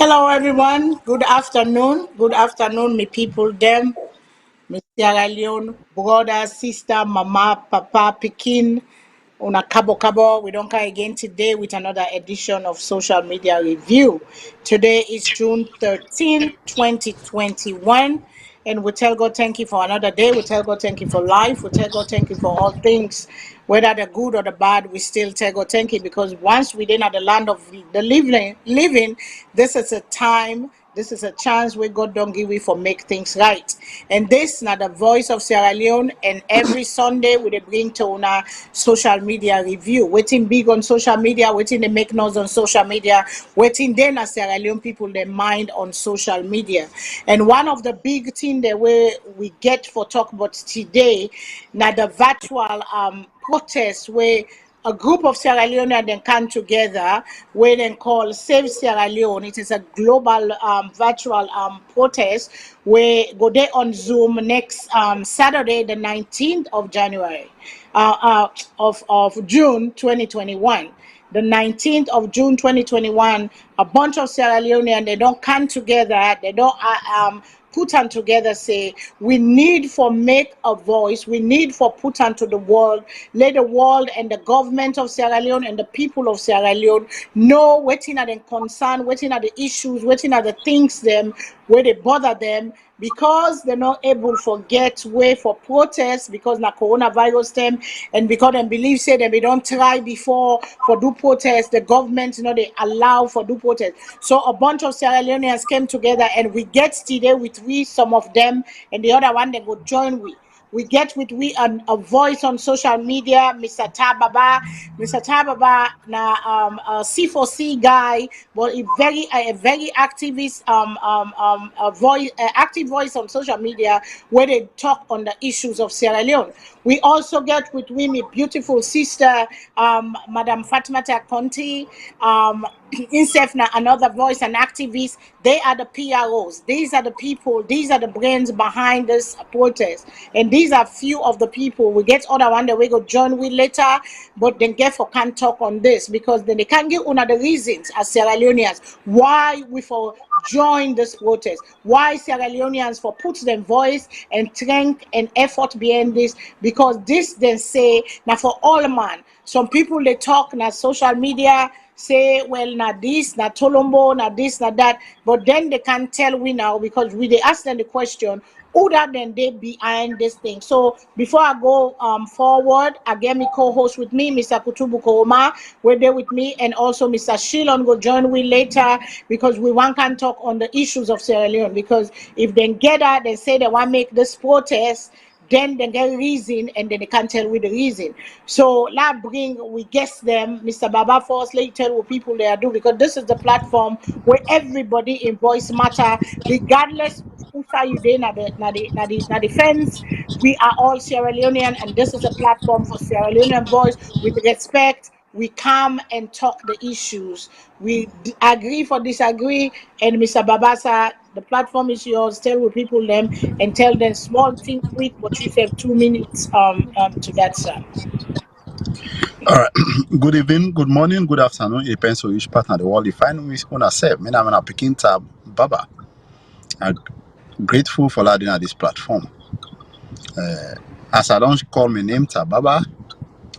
Hello, everyone. Good afternoon. Good afternoon, me people, them, me Sierra Leone, brother, sister, mama, papa, Pekin, una cabo cabo. We don't come again today with another edition of Social Media Review. Today is June 13, 2021. And we tell God thank you for another day. We tell God thank you for life. We tell God thank you for all things, whether the good or the bad. We still tell God thank you because once we're in at the land of the living, this is a time. This is a chance where God don't give we for make things right. And this now the voice of Sierra Leone. And every Sunday we dey bring to una social media review. Waiting big on social media, waiting they make noise on social media, waiting then as Sierra Leone people they mind on social media. And one of the big thing that we get for talk about today, now the virtual protest where a group of Sierra Leoneans then come together where they call Save Sierra Leone. It is a global virtual protest where go there on Zoom next Saturday, the 19th of January, of June 2021. The 19th of June 2021, a bunch of Sierra Leoneans, they don't come together, they don't put on together, say we need for make a voice, we need for put onto the world, let the world and the government of Sierra Leone and the people of Sierra Leone know waiting at the concern, waiting at the issues, waiting at the things them where they bother them, because they're not able to get way for protest because na coronavirus them, and because they believe say that we don't try before for do protest, the government they allow for do protest. So a bunch of Sierra Leoneans came together and we get today with we some of them, and the other one they go join we get with we a voice on social media, Mr. Tababa. Mr. Tababa na a C4C guy, but a very activist a voice active voice on social media where they talk on the issues of Sierra Leone. We also get with we my beautiful sister, Madam Fatimata Conti, Insefna, another voice and activist. They are the PROs. These are the people. These are the brains behind this protest. And these are few of the people. We get other one that we go join with later, but then get for can't talk on this because then they can't give one of the reasons as Sierra Leoneans why we for join this protest. Why Sierra Leoneans for put them voice and strength and effort behind this, because this then say now for all man. Some people they talk na social media say well na this na Tolombo na this na that, but then they can't tell we now because we they ask them the question who that then they behind this thing. So before I go forward, I get me co-host with me, Mr. Kutubu Kooma, we're there with me, and also Mr. Shilon will join me later because we want can talk on the issues of Sierra Leone. Because if they get that, they say they want to make this protest, then they get reason and then they can't tell with the reason. So let bring we guess them, Mr. Baba first, let you tell what people they are doing, because this is the platform where everybody in voice matter, regardless who say you there na the fence. We are all Sierra Leonean, and this is a platform for Sierra Leonean voice with respect. We come and talk the issues. We agree for disagree. And Mr. Babasa, the platform is yours. Tell the people them and tell them small thing quick, but you have 2 minutes to that, sir. All right. Good evening, good morning, good afternoon. It depends on which part of the world you find me on yourself. Me, I'm picking tab Baba. I'm grateful for landing at this platform. As I don't call my name Tab Baba,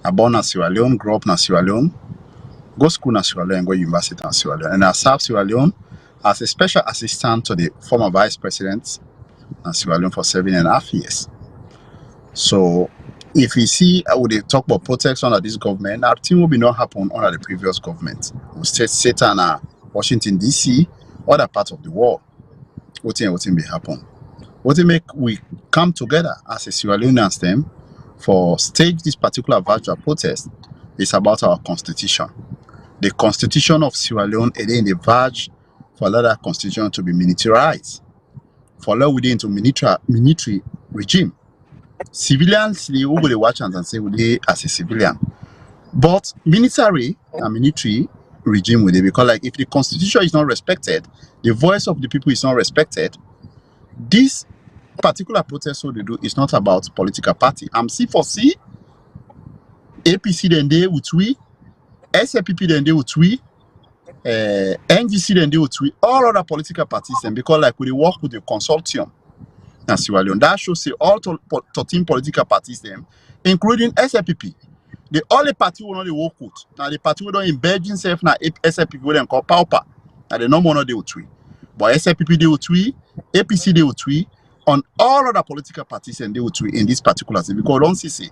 I born in Sierra Leone, grew up in Sierra Leone, go school in Sierra Leone, go university in Sierra Leone. And I served Sierra Leone as a special assistant to the former vice president in Sierra Leone for 7.5 years. So if you see, I would talk about protection under this government, that thing will be not happen under the previous government. We sit in Washington DC, other parts of the world. What be happen? What make we come together as a Sierra Leoneans them for stage this particular virtual protest is about our constitution. The constitution of Sierra Leone is in the verge for another constitution to be militarized, for allow within into military regime. Civilians they will go watch and say well, they as a civilian, but military and military regime with it, because like if the constitution is not respected, the voice of the people is not respected. This particular protest what they do is not about political party. I'm C4C, APC then they with we, SLPP then they with we, NGC then deal with all other political parties then because like we work with the consortium in Sierra Leone. That shows say all 13 political parties them, including SLPP. The only party we know they work with. Now the party we don't embed itself now SLPP we then call Pauper. Now the no more they will tweet. But SLPP they will tweet, APC they will tweet, on all other political parties and they will tweet in this particular thing because don't see say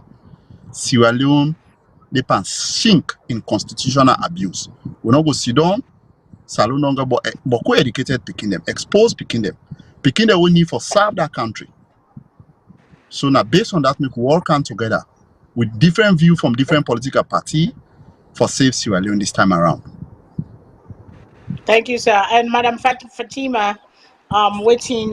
Sierra Leone they can sink in constitutional abuse. We not go sit down, SALONE longer, but co-educated picking them, exposed picking them we need for serve that country. So now based on that, we all come together with different view from different political party for save Sierra Leone this time around. Thank you, sir. And Madam Fatima, waiting,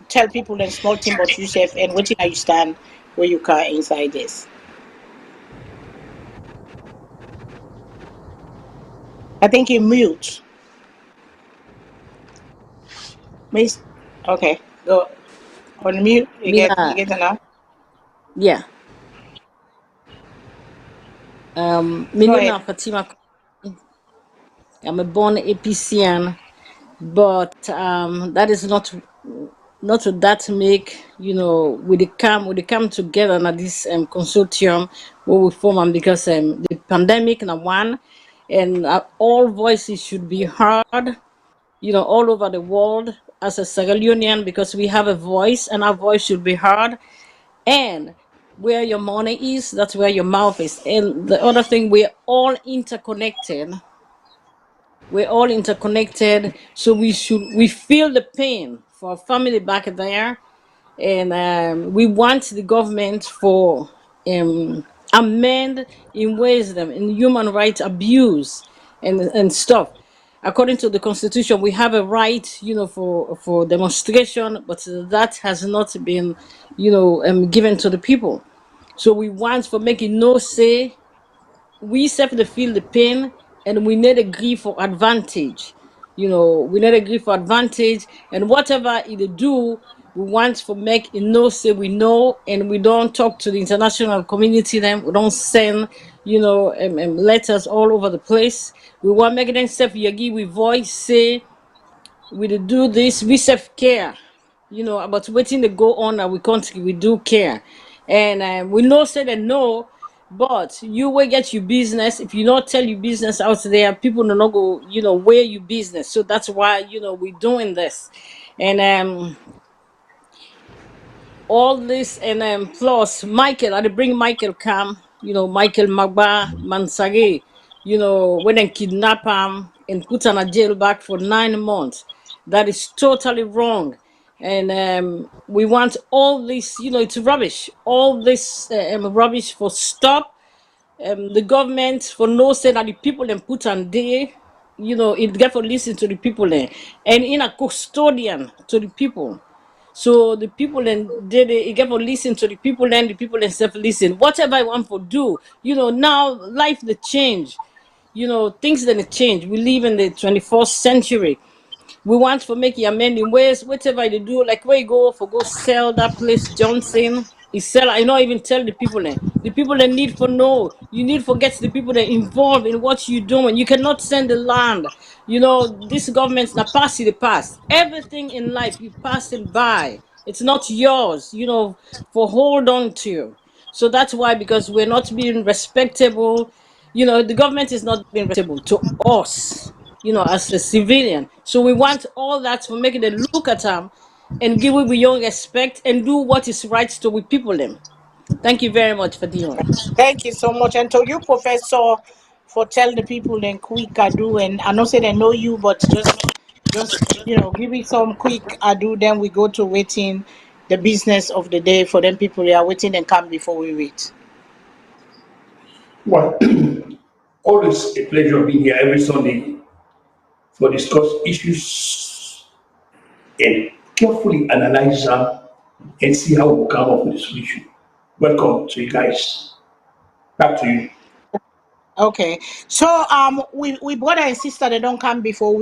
tell people and small team about yourself and waiting how you stand where you can inside this. I think you mute. Miss, okay, go on mute. You get it now. Yeah. Go Minina ahead. Fatima. I'm a born APCN, but that is not that make we come together na this consortium where we form am because the pandemic na one, and all voices should be heard all over the world as a Sierra Leonean because we have a voice and our voice should be heard. And where your money is, that's where your mouth is. And the other thing, we're all interconnected. So we feel the pain for our family back there, and we want the government for amend in wisdom in human rights abuse and stuff. According to the constitution, we have a right, for demonstration, but that has not been, given to the people. So we want for making no say, we separately feel the pain, and we need agree for advantage. We need agree for advantage, and whatever it do, we want for make it no say we know, and we don't talk to the international community. Then we don't send, letters all over the place. We want make them self yagi we voice say we do this, we self care, about waiting to go on our country, we do care. And we know say that no, but you will get your business. If you not tell your business out there, people do not go, where your business. So that's why, we're doing this. And all this, and plus Michael, I bring Michael come, Michael Magba Mansage, when they kidnap him and put him in jail back for 9 months. That is totally wrong. And we want all this, it's rubbish. All this rubbish for stop. The government for no say that the people then put on there, it get for listen to the people there, and in a custodian to the people. So the people then they get for listen to the people, and the people themselves listen. Whatever I want for do, now life the change, things that change. We live in the 21st century. We want for make amending ways, whatever they do, like where you go for go sell that place Johnson. He sell, I not even tell the people there. The people that need for know. You need for get the people that involved in what you doing. You cannot send the land. This government's not passing the past. Everything in life you passing by. It's not yours, for hold on to. So that's why, because we're not being respectable, the government is not being respectable to us, as a civilian. So we want all that for making them look at them and give we young respect and do what is right to we people them. Thank you very much, Fatima. Thank you so much. And to you, Professor, for tell the people then quick ado. And I know say they know you, but just give me some quick ado. Then we go to waiting the business of the day for them people who are waiting and come before we wait. Well, always a pleasure being here every Sunday for discuss issues and carefully analyze them and see how we come up with a solution. Welcome to you guys. Back to you. Okay. So we brother and sister they don't come before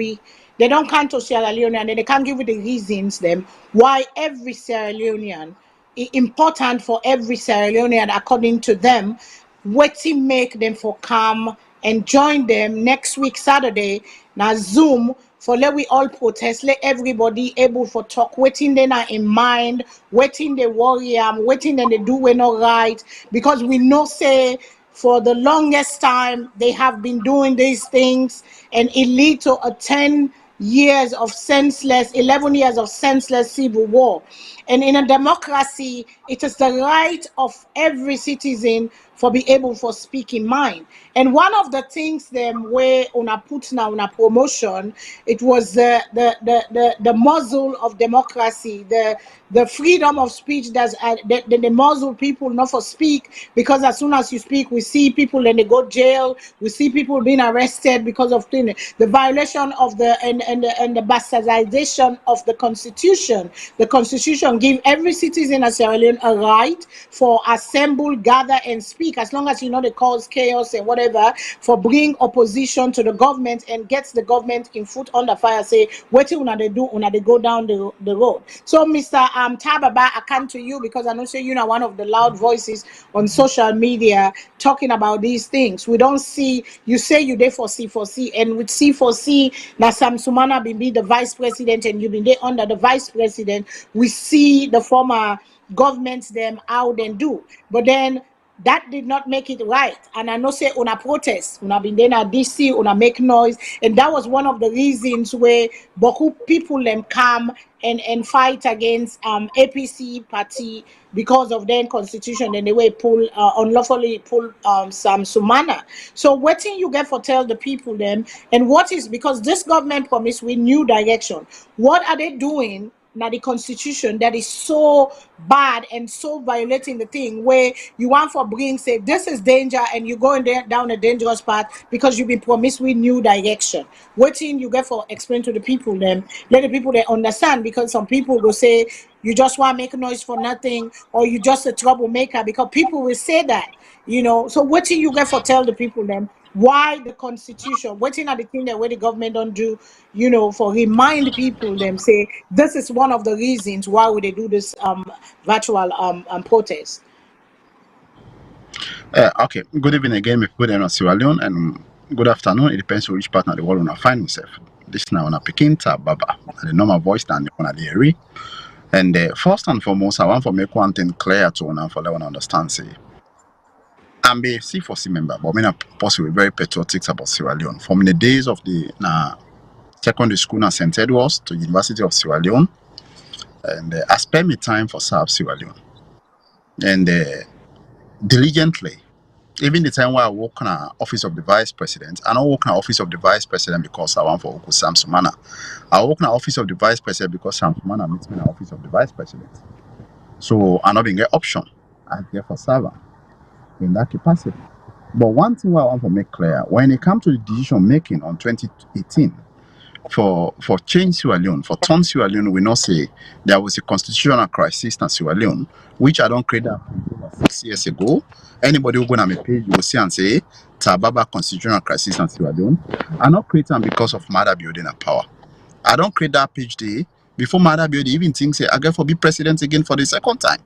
they don't come to Sierra Leone, and they can't give you the reasons them why every Sierra Leonean important for every Sierra Leonean according to them what make them for come and join them next week Saturday na Zoom for let we all protest, let everybody able for talk waiting they are in mind, waiting they worry waiting and they do we not right, because we know say for the longest time they have been doing these things and it lead to a 10 years of senseless 11 years of senseless civil war. And in a democracy it is the right of every citizen for be able for speaking mind. And one of the things them where una put now una promotion, it was the muzzle of democracy, the freedom of speech. That's the muzzle people not for speak, because as soon as you speak we see people and they go jail, we see people being arrested because of the violation of the bastardization of the constitution. The constitution give every citizen of Sierra Leone a right for assemble, gather and speak, as long as you know they cause chaos and whatever, for bring opposition to the government and gets the government in foot under fire, say what una they do, una they go down the road. So Mr. Tababa, I come to you because I know say you know one of the loud voices on social media talking about these things. We don't see you say you there for C4C, and with C4C now Sam Sumana been be the vice president and you've been there under the vice president. We see the former governments them how they do, but then that did not make it right. And I know say una protest, una been there at DC, una make noise, and that was one of the reasons where Boku people them come and fight against APC party because of their constitution and the way pull unlawfully pull some Sumana. So what thing you get for tell the people them, and what is, because this government promised with new direction, what are they doing now the constitution that is so bad and so violating the thing where you want for bring say this is danger and you going there down a dangerous path because you've been promised with new direction? What thing you get for explain to the people then, let the people they understand, because some people will say you just want to make noise for nothing, or you just a troublemaker, because people will say that, you know. So what thing you get for tell the people then why the constitution, waiting at the thing that where the government don't do, you know, for remind people them say this is one of the reasons why would they do this virtual protest. Okay, good evening again, my people in Sierra Leone, and good afternoon. It depends on which part of the world we find yourself. This now on a Peking tab Baba, the normal voice than on the area. And first and foremost, I want to make one thing clear to one for let one understand. Say, I'm a C4C member, but I'm not possibly very patriotic about Sierra Leone. From the days of the secondary school in St. Edwards to University of Sierra Leone, and I spent my time for South Sierra Leone, and diligently. Even the time where I work in the office of the vice president, I don't work in the office of the vice president because I want for Sam Sumana. I work in the office of the vice president because Sam Sumana meets me in the office of the vice president. So I'm not being an option. I get for server in that capacity. But one thing I want to make clear, when it comes to the decision making on 2018 for change Sierra Leone, for turn Sierra Leone, we know say there was a constitutional crisis in Sierra Leone, which I don't create that over 6 years ago. Anybody who go on my page, you will see and say Tababa constitutional crisis in Sierra Leone. I not create them because of Mother building a power. I don't create that page day before Mother building even thinks say I get for be president again for the second time.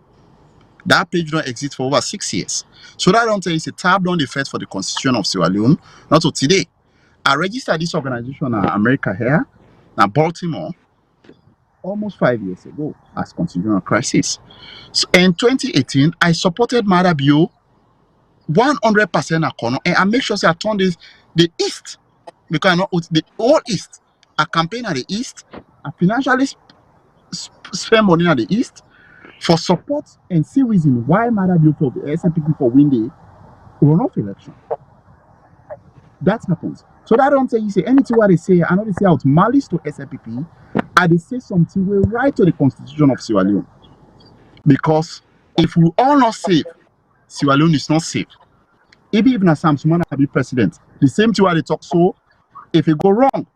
That page don't exist for over 6 years. So that don't tell you say tab don't effect for the constitution of Sierra Leone, not to today. I registered this organization in America here, in Baltimore, almost 5 years ago as constitutional crisis. So in 2018, I supported Marabio 100% and I make sure say I turn this the East, because I know the whole East. I campaign at the East, I financially spend money at the East for support and see reason why Marabio for the SNPP for win the runoff election. That happens. So that don't say you say anything what they say, I know they say out malice to SLPP, and they say something will right to the constitution of Sierra Leone. Because if we all not safe, Sierra Leone is not safe. Even if Sam Sumana be president, the same thing what they talk, so if it go wrong,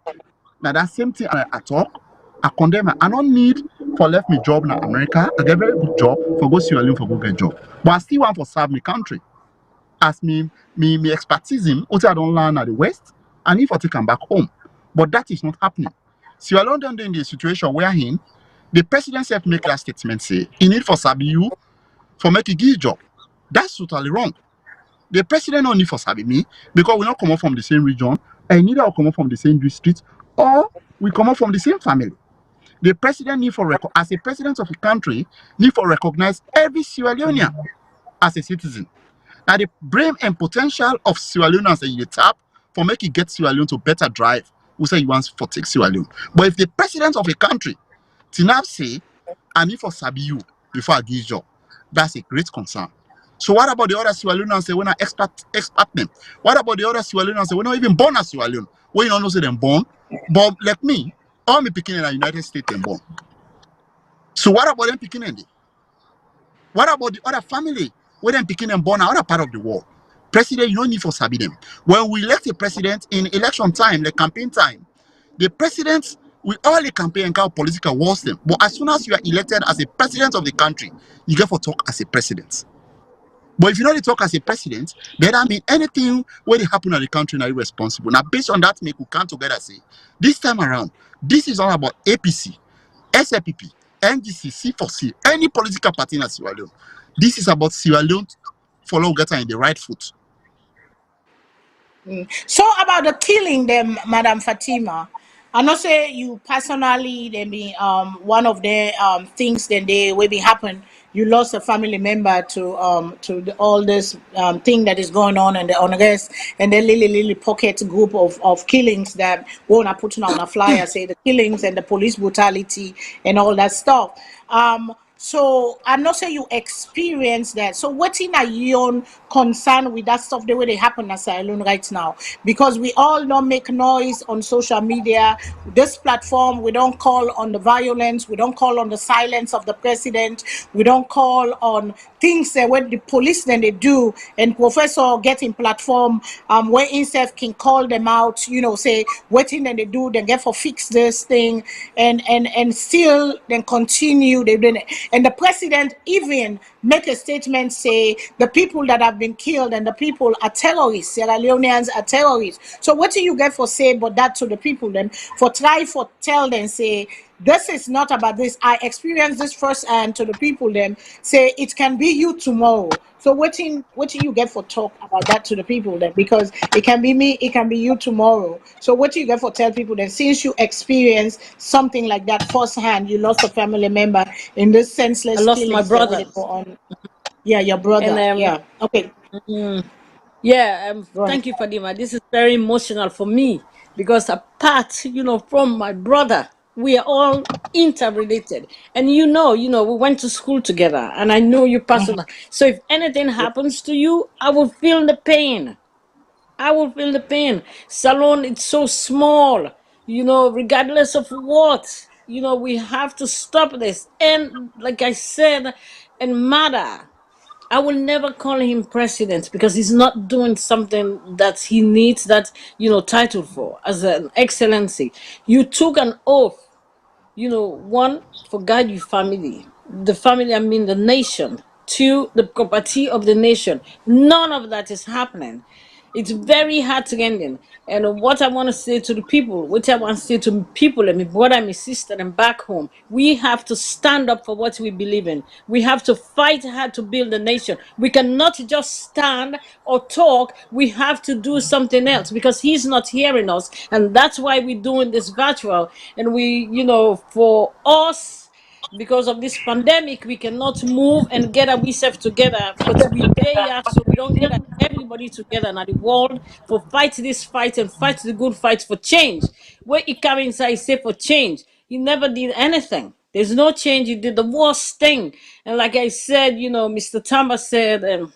now that same thing I talk, I condemn it. I don't need for left me job in America. I get very good job for go Sierra Leone for go get job. But I still want for serve my country. As me expertise him, what I don't learn at the West, and if I take him back home. But that is not happening. Sierra Leone don't in the situation where the president self make that statement say, he need for Sabiu for make a give job. That's totally wrong. The president no need for sabi me because we not come out from the same region, and neither we come out from the same district, or we come out from the same family. The president need for as a president of a country need for recognize every Sierra Leonean as a citizen. Now the brain and potential of Sierra Leoneans that you tap for make it get Sierra Leone to better drive. Who say you want for take Sierra Leone? But if the president of a country, Tinab say, I need for sabi you before I give you job, that's a great concern. So what about the other Sierra Leoneans say when I expat them? What about the other Sierra Leoneans say we're not even born as Sierra Leone? When you don't know say them born, but like me, all me picking in the United States and born. So what about them picking in? What about the other family where them picking and born in other part of the world? President, you don't need for sabi them. When we elect a president in election time, like campaign time, the president we all the campaign and political wars them. But as soon as you are elected as a president of the country, you get for talk as a president. But if you don't talk as a president, then that mean anything where they happen in the country are irresponsible. Now, based on that, make we come together say this time around, this is all about APC, SLPP, NGC, C4C, any political party in Sierra Leone. This is about Sierra Leone follow getting in the right foot. So about the killing them, Madam Fatima. I know say you personally they be one of the things that they will be happen. You lost a family member to all this thing that is going on and the unrest and the little pocket group of killings that wanna put on a flyer say the killings and the police brutality and all that stuff. So I'm not saying you experience that. So what in a your concern with that stuff the way they happen at Salone right now? Because we all don't make noise on social media. This platform, we don't call on the violence, we don't call on the silence of the president, we don't call on things that when the police then they do and professor getting platform where himself can call them out, you know, say what thing then they do, then get for fix this thing and still then continue they doing it. And the president even make a statement say the people that have been killed and the people are terrorists, Sierra Leoneans are terrorists. So what do you get for say but that to the people then for try for tell them say this is not about this. I experienced this firsthand to the people then say it can be you tomorrow. So what do you get for talk about that to the people then? Because it can be me, it can be you tomorrow. So what do you get for tell people then since you experienced something like that firsthand, you lost a family member in this I senseless lost my killings that they brother. go on. Yeah, your And brother. Yeah. Okay. yeah, Go ahead. thank you, Fadima. This is very emotional for me because apart, from my brother, we are all interrelated. And we went to school together and I know you personally. So if anything happens to you, I will feel the pain. I will feel the pain. Salon, it's so small, regardless of what, we have to stop this. And like I said, and Mada, I will never call him president because he's not doing something that he needs that, title for as an excellency. You took an oath, one, for guide your family. The family, I mean the nation. Two, the property of the nation. None of that is happening. It's very heartrending. And what I want to say to the people, what I want to say to people and my brother and my sister and back home, we have to stand up for what we believe in. We have to fight hard to build a nation. We cannot just stand or talk. We have to do something else because he's not hearing us. And that's why we're doing this virtual. And for us, because of this pandemic, we cannot move and get ourselves together, but we pay up so we don't get everybody together in the world for fight this fight and fight the good fight for change. Where he come inside, say for change. He never did anything. There's no change. He did the worst thing. And like I said, Mr. Tamba said,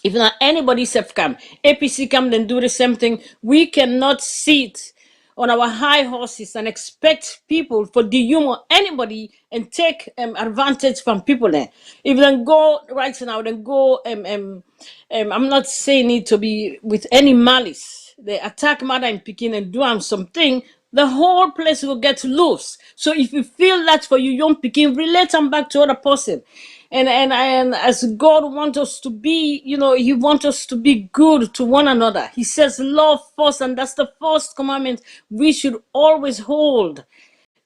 if not anybody self come, APC come then do the same thing. We cannot sit on our high horses and expect people for the humor anybody and take advantage from people there. If then go right now, then go I'm not saying it to be with any malice. They attack mother in Pekin and do something, the whole place will get loose. So if you feel that for you young Pekin, relate them back to other person. And as God wants us to be, He wants us to be good to one another. He says love first, and that's the first commandment we should always hold.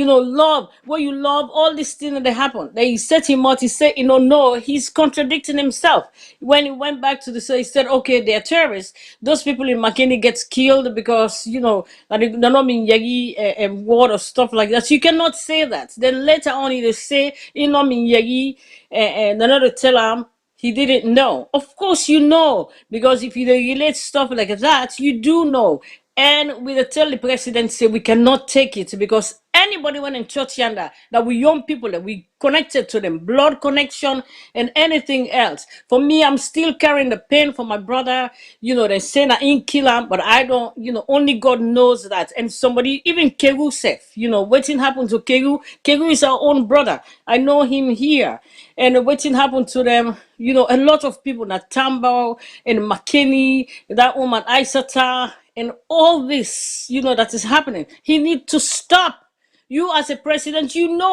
love, what you love, all these things that happen. They set him out. He said, no, he's contradicting himself. When he went back to the cell, he said, okay, they're terrorists. Those people in McKinney gets killed because, that they're not being yagi word or stuff like that. So you cannot say that. Then later on, they say, not being yagi, and another tell him, he didn't know. Of course you know, because if you relate stuff like that, you do know. And we tell the president, say we cannot take it because anybody went in church yonder that we young people that we connected to them, blood connection and anything else. For me, I'm still carrying the pain for my brother. They say I ain't kill him, but I don't, only God knows that. And somebody, even Kegu said, waiting happened to Kegu. Kegu is our own brother. I know him here. And waiting happened to them, a lot of people, Natambo and McKinney, that woman Isata, and all this, that is happening. He need to stop. You as a president,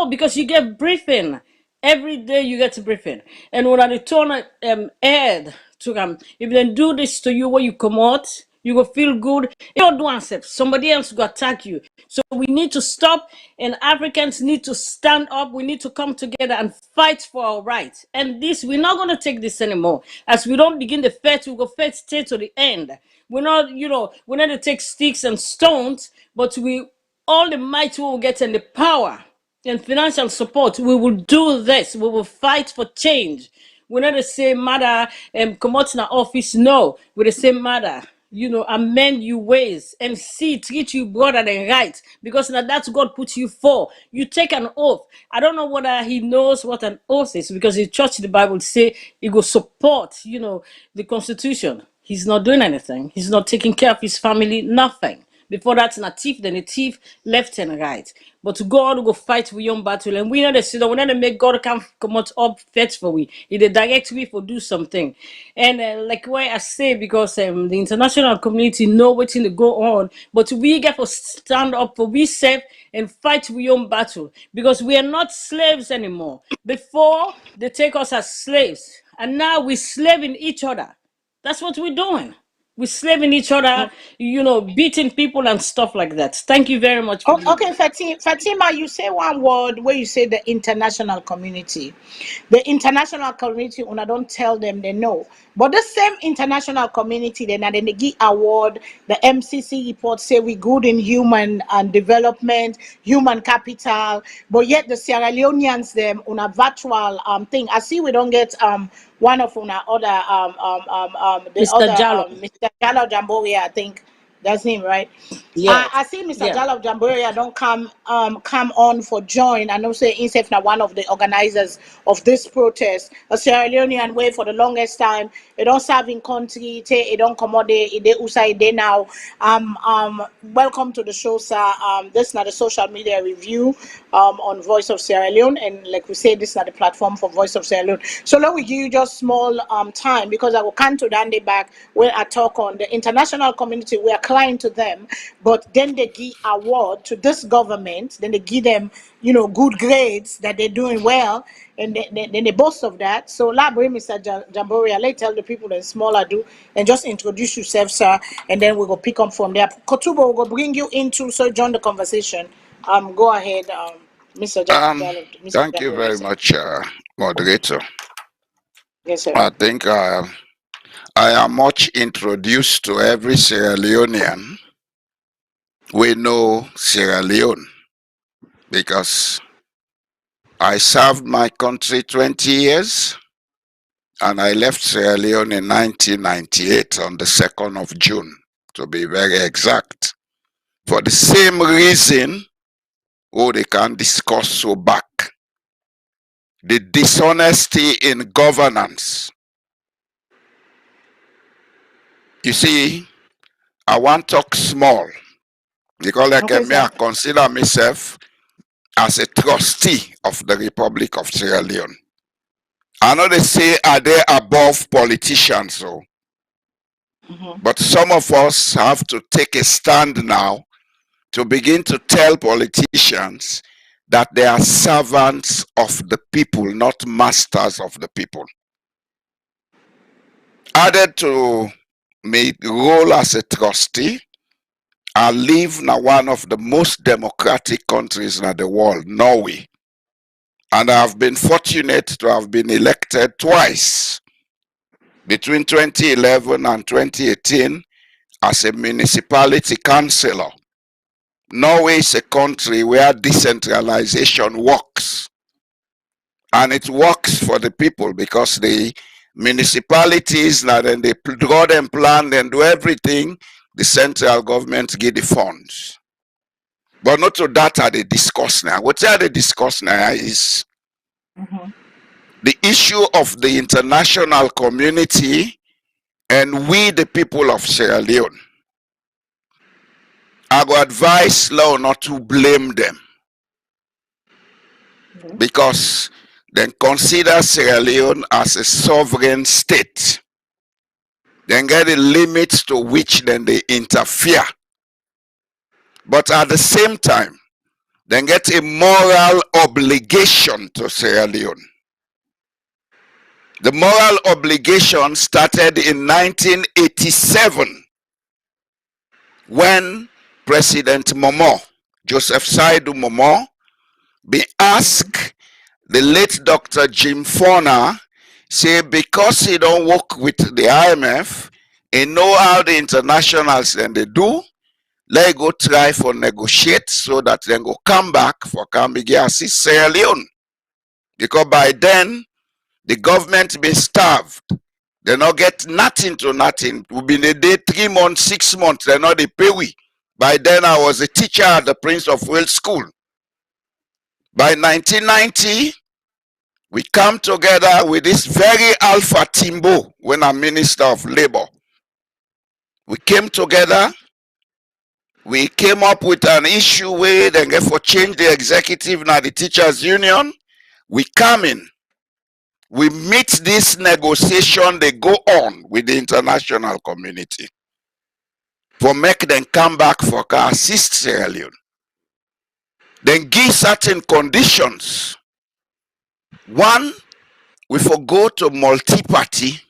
because you get briefing. Every day you get a briefing. And when I return Ed to them, if they do this to you when you come out, you will feel good. You don't do accept. Somebody else will attack you. So we need to stop, and Africans need to stand up. We need to come together and fight for our rights. And this, we're not going to take this anymore. As we don't begin the fight, we go fight stay to the end. We're not, we're not to take sticks and stones, but all the might we will get and the power and financial support, we will do this. We will fight for change. We're not the same matter come out in our office. No, we're the same matter. Amend your ways and treat you brother than right. Because now that's God put you for. You take an oath. I don't know whether he knows what an oath is, because the church, the Bible say he will support, the Constitution. He's not doing anything. He's not taking care of his family, nothing. Before that's a thief, then a thief, left and right. But God will fight for your battle. And we know the sit we know to make God come out up fight for we. He the direct way for do something. And like why I say, because the international community know what's to go on. But we get to stand up for we safe and fight for your battle. Because we are not slaves anymore. Before, they take us as slaves. And now we're slaving each other. That's what we're doing. We're slaving each other, beating people and stuff like that. Thank you very much, Okay, Piggy. Fatima, you say one word where you say the international community. The international community, when I don't tell them, they know. But the same international community, then they give award, the MCC report say we good in human and development, human capital, but yet the Sierra Leoneans them on a virtual thing. I see we don't get one of on our other the Mr. other Jallo. Mr. Jalo Jamboria, I think that's him, right? Yes. I see Mr. Yeah. Jalov Jamboria don't come on for join. I know say himself now one of the organizers of this protest. A Sierra Leonean way for the longest time. It don't serve in country. It don't come out there. It usai there now. Welcome to the show, sir. This is not a social media review on Voice of Sierra Leone, and like we say, this is not the platform for Voice of Sierra Leone. So let me give you just small time, because I will come to Dandy back where I talk on the international community. We are crying to them, but then they give award to this government. Then they give them, good grades that they're doing well, and then they boast of that. So, Labri, Mr. Jamboria, let's tell the people that smaller do, and just introduce yourself, sir, and then we'll go pick up from there. Kotubo will go bring you into, so join the conversation. Go ahead, Mr. Um, Mr. Thank you Jamboria, very sir. much, moderator. Yes, sir. I think I am much introduced to every Sierra Leonean. We know Sierra Leone because I served my country 20 years and I left Sierra Leone in 1998 on the 2nd of June, to be very exact. For the same reason, they can discuss so back. The dishonesty in governance. You see, I want to talk small because like Okay, me, I sir. consider myself as a trustee of the Republic of Sierra Leone. I know they say are they above politicians, so Mm-hmm. but some of us have to take a stand now to begin to tell politicians that they are servants of the people, not masters of the people. Added to my role as a trustee, I live in one of the most democratic countries in the world, Norway. And I have been fortunate to have been elected twice between 2011 and 2018 as a municipality councillor. Norway is a country where decentralization works. And it works for the people because the municipalities, now then they draw them plan and do everything, the central government give the funds. But not to that are they discuss now. What are they discuss now is the issue of the international community and we the people of Sierra Leone. I would advise law not to blame them because then consider Sierra Leone as a sovereign state. Then get the limits to which then they interfere. But at the same time, then get a moral obligation to Sierra Leone. The moral obligation started in 1987 when President Momo, Joseph Saidu Momo, be asked the late Dr. Jim Fona, say because he don't work with the IMF, he know how the internationals then they do, let go try for negotiate so that then go come back for Kambigi assist Sierra Leone. Because by then, the government been starved. They not get nothing to nothing. We been a day 3 months, 6 months, they not they pay we. By then I was a teacher at the Prince of Wales School. By 1990, we come together with this very Alpha Timbo when I'm Minister of Labor. We came together, we came up with an issue where they get for change the executive now the teachers union. We come in, we meet this negotiation, they go on with the international community for make them come back for assist Sierra Leone. Then give certain conditions. One, we forgo to multi-party.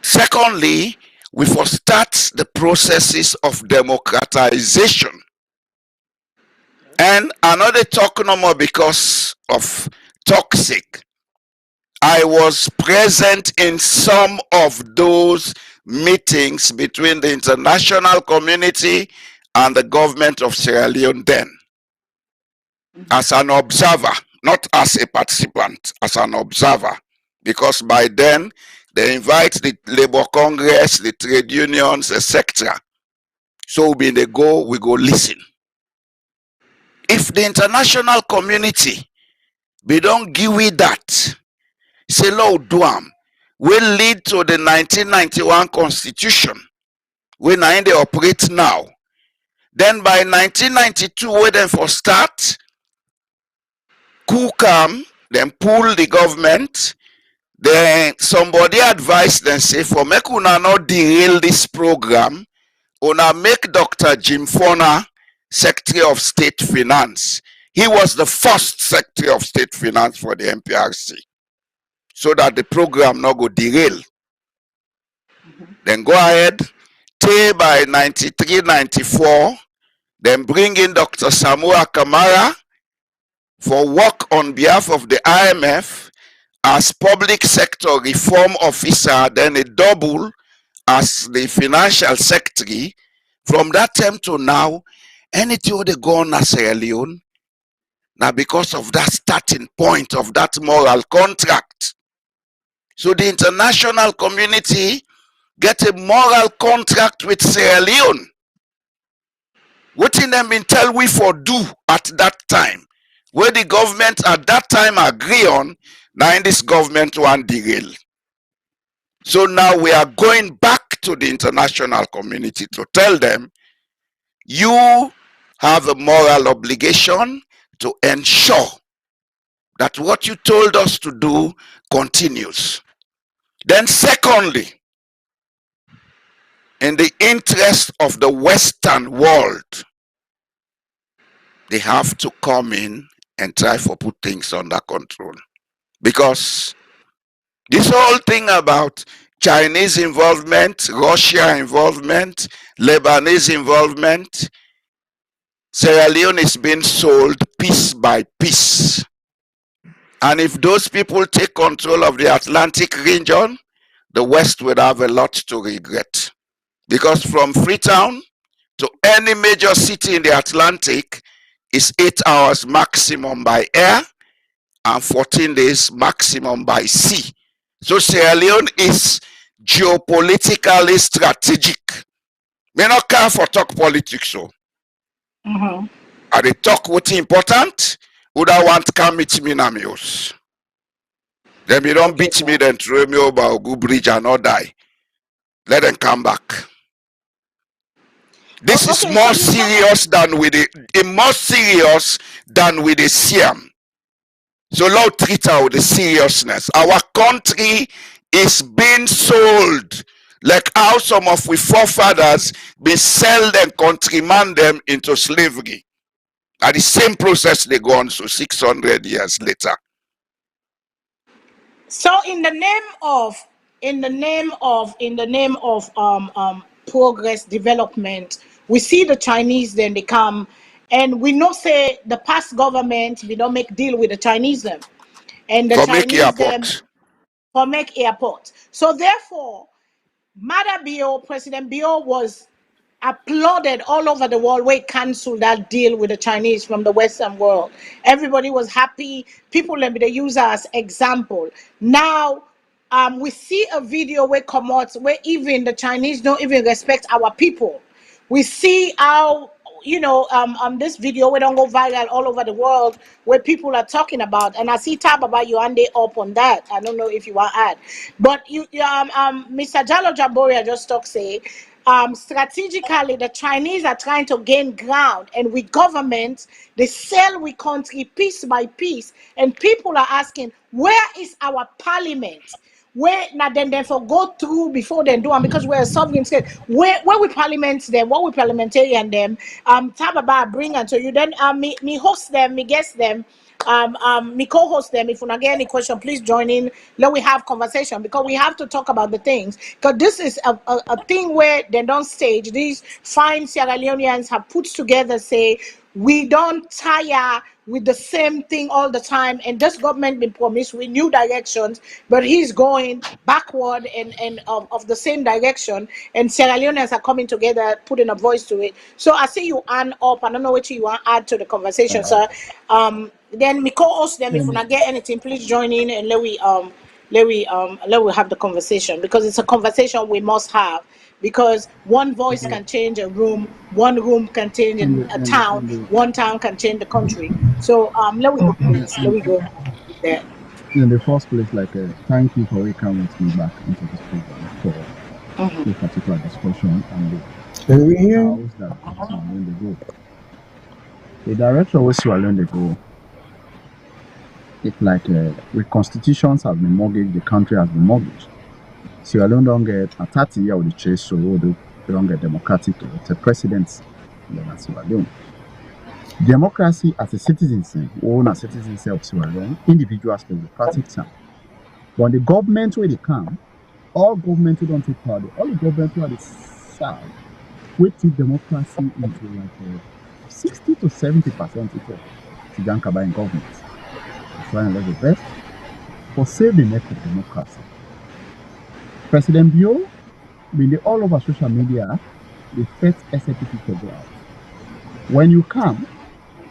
Secondly, we for start the processes of democratization. And another talk no more because of toxic. I was present in some of those meetings between the international community and the government of Sierra Leone then. As an observer, not as a participant, as an observer. Because by then, they invite the Labour Congress, the trade unions, etc. So when they go, we go listen. If the international community, we don't give it that, say law duam, will lead to the 1991 constitution, when they operate now. Then by 1992, we then for start, coup come, then pull the government. Then somebody advised them say for make una not derail this program, una make Dr. Jim Fona Secretary of State Finance. He was the first Secretary of State Finance for the MPRC. So that the program not go derail. Then go ahead, till by 93, 94, then bring in Dr. Samua Kamara for work on behalf of the IMF as public sector reform officer, then a double as the financial secretary. From that time to now, anything they go on as Sierra Leone, now because of that starting point of that moral contract. So the international community get a moral contract with Sierra Leone. What in them been tell we for do at that time? Where the government at that time agree on, now in this government one derail. So now we are going back to the international community to tell them, you have a moral obligation to ensure that what you told us to do continues. Then secondly, in the interest of the Western world, they have to come in and try for put things under control. Because this whole thing about Chinese involvement, Russia involvement, Lebanese involvement. Sierra Leone is being sold piece by piece. And if those people take control of the Atlantic region, the West will have a lot to regret. Because from Freetown to any major city in the Atlantic is 8 hours maximum by air and 14 days maximum by sea. So Sierra Leone is geopolitically strategic. Me not care for talk politics, so. I dey talk what's important. Would I want to come meet me na meals? Then you don't beat me, then throw me over a good bridge and not die. Let them come back. This is more serious than with more serious than with the Siam. So Lord treat her with the seriousness. Our country is being sold like how some of we forefathers be sold and countryman them into slavery. At the same process they go on so 600 years later. So in the name of progress development, we see the Chinese, then they come, and we know say the past government we don't make deal with the Chinese them, and the For make Chinese them airport. for make airport. So therefore, Mother Bio, President Bio was applauded all over the world. We canceled that deal with the Chinese from the Western world. Everybody was happy. People let me they use her as example. Now we see a video where come out where even the Chinese don't even respect our people. We see how this video we don't go viral all over the world where people are talking about, and I see tab about you and they up on that. I don't know if you want to add, but Mr. Jalo Jaboria just talk say strategically the Chinese are trying to gain ground, and with government they sell we country piece by piece, and people are asking where is our parliament, where now then for go through before they do, and because we're a sovereign state, where we parliament them, what we parliamentarian them, talk about bring unto you, then me host them, me guest them, me co-host them. If you not get any question, please join in. Let we have conversation, because we have to talk about the things, because this is a thing where they don't stage. These fine Sierra Leoneans have put together, say we don't tire with the same thing all the time, and this government been promised with new directions, but he's going backward and of the same direction, and Sierra Leoneans are coming together, putting a voice to it. So I see you on up. I don't know what you want to add to the conversation, sir. Then me co-host them. If you not get anything, please join in and let we have the conversation, because it's a conversation we must have, because one voice can change a room, one room can change a town, one town can change the country. So let we go, please. Let we go there. In the first place, thank you for welcoming me back into this program for this particular discussion and the house that Sierra Leone they go. The direction where Sierra Leone they go, it's like with constitutions have been mortgaged, the country has been mortgaged. Sierra Leone don't get a 30 year with the chase, so they don't get democratic elected presidents in Sierra Leone. Democracy as a citizen, own a citizen of Sierra Leone, individuals can practice them. When the government where they come, all government who don't take power, all the government who are the South, we take democracy into like 60 to 70% to Jankaba in government. Trying to let the best for save the neck of democracy. President Bio, when they all over social media, the first SAPP to go out. When you come,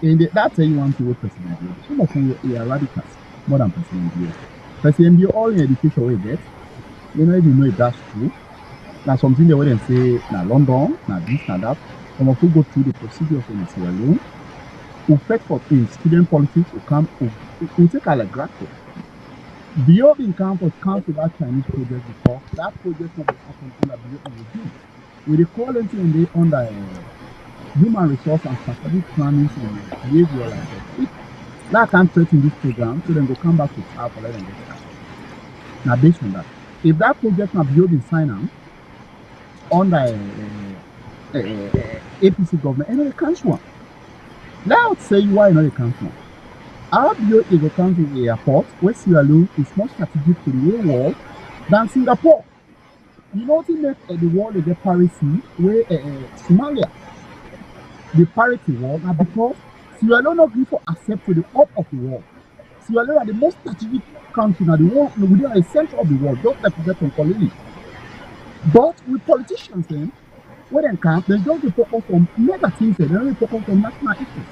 that's why you want to work President Bio. Some of you are radicals, more than President Bio. President Bio, all the education we get, you don't even know if that's true. Now something they wouldn't say, now London, now this, now that. Some of you go through the procedures in Sierra Leone, who fight for in student politics, who come, who take a like graduate. Bio in campus comes to that Chinese project before that project not happen under Bio regime. We recall them they under human resource and strategic planning and behavior like that. If that can't threaten this program, so then go come back to TAP or let them get started. Now based on that, if that project not Bio been signed on under APC government, and they cancel one. Now say you are not a cancel one. Our Bio is a country airport where Sierra Leone is more strategic to the real world than Singapore. You know what make the war they get piracy where Somalia, the parity war, now because Sierra Leone not agree for accept to the up of the world. Sierra Leone are the most strategic country now the world within the center of the world, just like we get from Colony. But with politicians then, when they come, they just dey focus on mega things, they don't focus on national issues.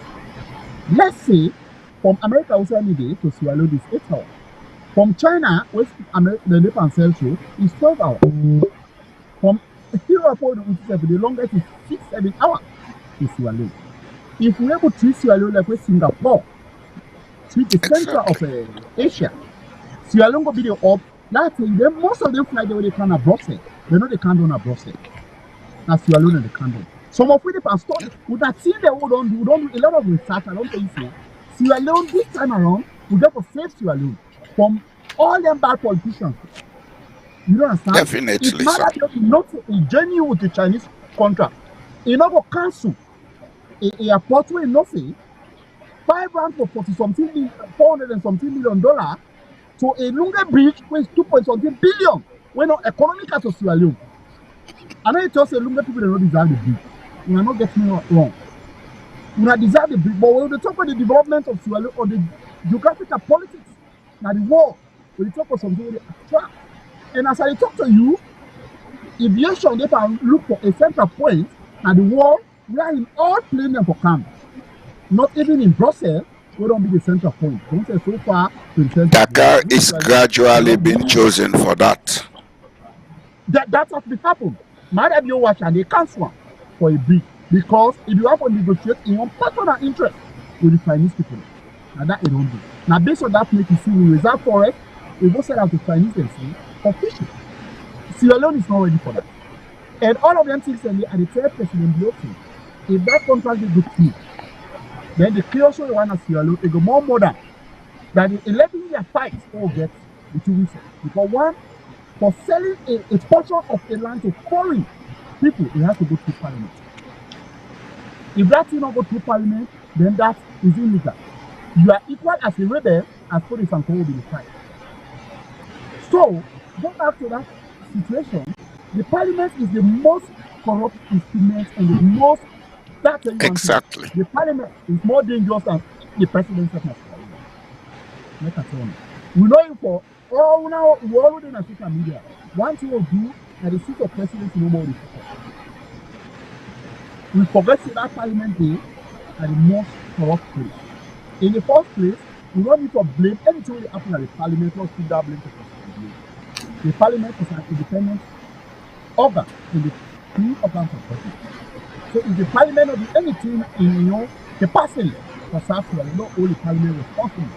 Let's say from America we send day to Sierra Leone is 8 hours. From China, where America the Nepal sell to is 12 hours. From Europe, the longest is 6-7 hours to Sierra Leone. If we able to treat Sierra Leone like Singapore, treat the center of Exactly. Asia, Sierra Leone go be the up. That's then most of them fly the way they can at Brussels. They know they can't do at Brussels. Now Sierra Leone and the candle. Some of we can study. We that see the we don't do a lot of research. I don't think say Sierra Leone this time around we get to save Sierra Leone from all them bad politicians. You don't understand? If Definitely, sir. Mada not genuine with the Chinese contract, he not go cancel a airport where no say 5 rand for 40 something million, 400 and something $1 million to a longer bridge which 2 point something billion. When not economical to Sierra Leone. I know it just a longer people they don't deserve the bridge. We are not getting it wrong. We are deserve the bridge, but when we talk about the development of Sierra Leone or the geographical politics, now the war, we talk about something really attract. And as I talk to you, aviation they can look for a central point and the world we are in all plane them for camp. Not even in Brussels, we don't be the central point. Don't say so far to the center of the world. Dakar is gradually being chosen for that. That's what will happen. Might have you watch and they cancel one for a bid because if you have to negotiate in one personal interest with the Chinese people, now that it don't do. Now based on that place, you see we reserve forest, we go sell out to Chinese and see for fishing. Sierra Leone is not ready for that. And all of them things and the third President Biafra, if that contract is good through, then the chaos will want to Sierra Leone, it go more modern than the 11-year fight all get between weeks. Because one, for selling a portion of a land to foreign people, it has to go through parliament. If that thing not go through parliament, then that is illegal. You are equal as a rebel as police and co will be the fight. So, go back to that situation, the parliament is the most corrupt instrument and the most that's one thing. Exactly. The parliament is more dangerous than the presidency of Nigeria. Let us on. We know him for all now we all in social media. One thing we'll do at the seat of presidency no more. We forget that parliament day are the most corrupt place. In the first place, we don't need to blame anything that happen at the parliament, not put that blame to president. The parliament is an independent organ in the three organs of government. So if the parliament not do anything in capacity for South Sudan, not only parliament responsible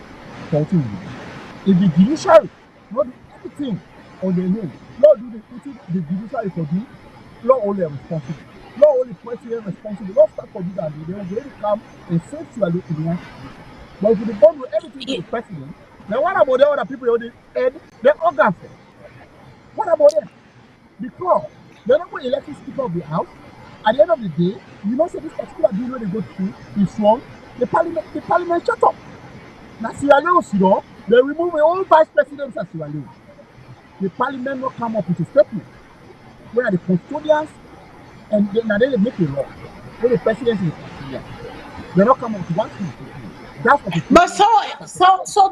for what we do. If the judiciary not do anything on their own, not do the judiciary for do, not only responsible. Not only president responsible, not start for do that, they will really come and save Sudan in one. But if you don't do everything to the president, then what about the other people who head the organs? What about them? Because they're not going to elect the speaker of the house. At the end of the day, you know, say this particular bill when they go through is wrong. The parliament shut up. Now Sierra Leone, they remove the whole vice president of Sierra Leone. The parliament will come up with a statement where the custodians and now they make a law. Where the president is custodian. They don't come up with one thing. That's what it But is. so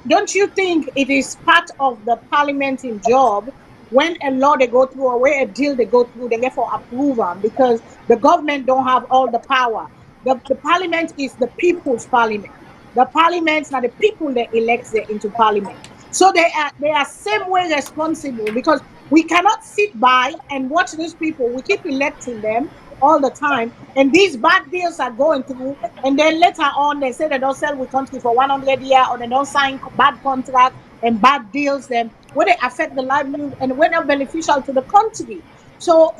don't you think it is part of the parliamenting job when a law they go through or where a deal they go through, they get for approval because the government don't have all the power. The parliament is the people's parliament. The parliaments are the people that elect them into parliament. So they are same way responsible because we cannot sit by and watch these people. We keep electing them all the time, and these bad deals are going through, and then later on they say they don't sell with country for 100 years or they don't sign bad contracts and bad deals them where they affect the livelihood and when they're beneficial to the country. So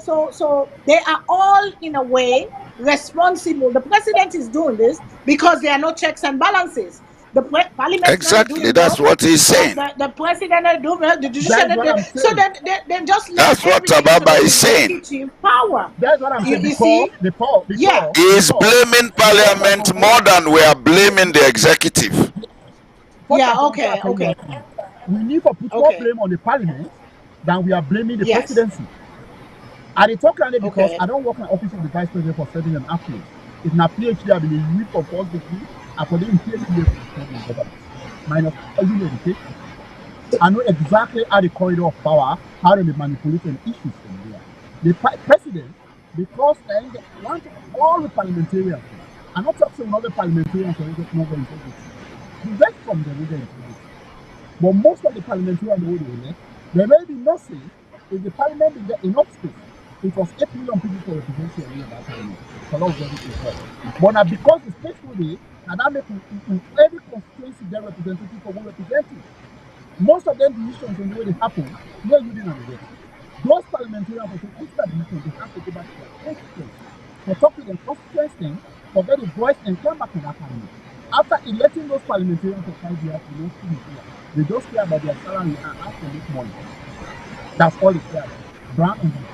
they are all in a way responsible. The president is doing this because there are no checks and balances. The parliament's not Exactly. doing well. That's what he's saying. The president not doing well. The That is judiciary what I'm so saying. then just left That's what everything to Ababa the is saying. executive power. That's what I'm saying. You see? Yeah. He is blaming because I parliament more than we are blaming the executive. first Yeah. of all, before I Okay. tell you Okay. one thing, we need to put more Okay. blame on the parliament than we are blaming the Yes. presidency. I dey talk on it because Okay. I don't work in the office of the vice president for 7.5 years. It's not PhD, I been a UWIP for first degree. I put in 30 years of study in government, minus even education. I know exactly how the corridor of power, how they manipulate and issues from there. The president, because they want all the parliamentarians, I'm not talking about other parliamentarians who get no integrity. The rest from them will get integrity. But most of the parliamentarians who they elect, they already not say if the parliament will get enough space. It was 8 million people for representation in that parliament. So that was very important. But now because the space will be, now that makes every constituency get representative for who representing. Most of them decisions in the way they happen, where you didn't have it. Those parliamentarians will say, instead of decisions, they have to go back to their constituency. For talk to their constituency, forget the voice and come back to that parliament. After electing those parliamentarians for 5 years, they don't see here. They just care about their salary and how to make money. That's all they care about. Brown and black.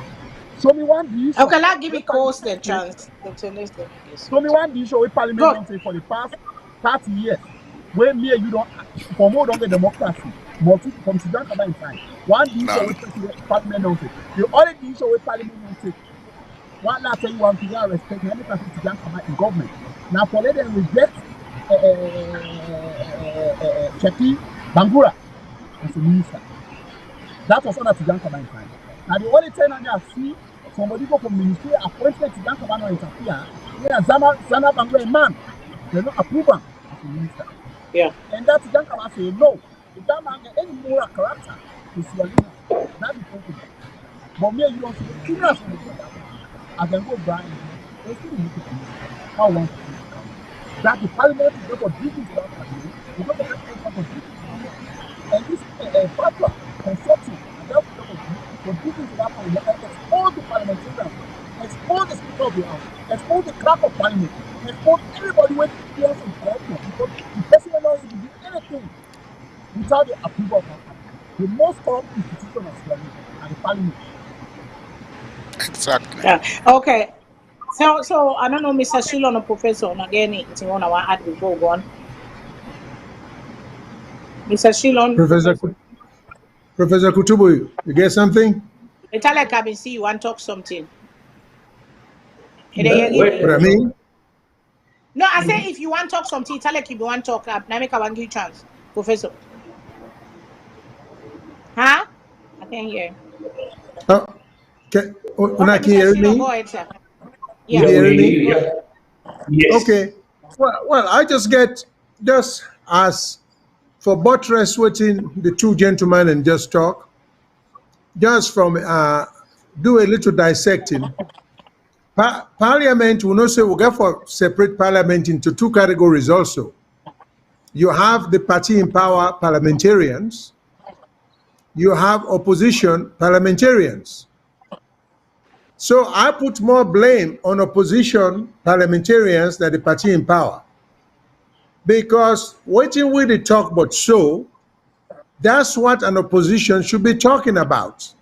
Show me one decision. Okay, let's give it coast the chance to listen to this. Show me one decision where parliament Good. don't say for the past 30 years, where me and you don't, for more don't get democracy, from Sudan in time. One decision None. where parliament don't take. The only decision where parliament don't take. One last tell you one thing, I respect me, I think Sudan in government. Now for let them reject Cheki Bangura as a minister. That was under Sudan in time. Now the only time I see somebody go from ministry appointment to Sudan no interfere, where Zana Bangura a man, they don't approve him as a minister. Yeah. And that Sudan say no. If that man get any moral character, to swallow that is possible. But me, you don't see the children from the that. I can go Brian, they still need to be how one that the parliament is not for digging to that parliament, it's not for digging to that. And this fatwa consulting, and that's for digging to that parliament, and expose the parliamentarians, expose the speaker of the house, expose the clerk of parliament, expose everybody with fears and corruption, because the president not able to do anything without the approval of that parliament. The most corrupt institution of Sudan are the parliament. Exactly. Yeah. Okay. So I don't know, Mr. Shilon or Professor, again, it's one I want to add before we go on. Mr. Shilon, Professor Kutubu, you get something? it's like I see you want to talk something. Yeah, wait. What I mean? No, I say if you want to talk something, it's like if you want to talk, now make a one give you chance, Professor. Huh? I can't hear. Oh, can, Okay, can you Mr. hear Shilon, me? go ahead, sir. You Yeah. can Yeah, hear we me? hear you. Yeah. Yes. Okay. Well, I just get just as for buttress waiting the two gentlemen and just talk, just from do a little dissecting. Parliament will not say we'll get for separate parliament into two categories also. You have the party in power parliamentarians, you have opposition parliamentarians. So I put more blame on opposition parliamentarians than the party in power. Because waiting with the talk but so, that's what an opposition should be talking about.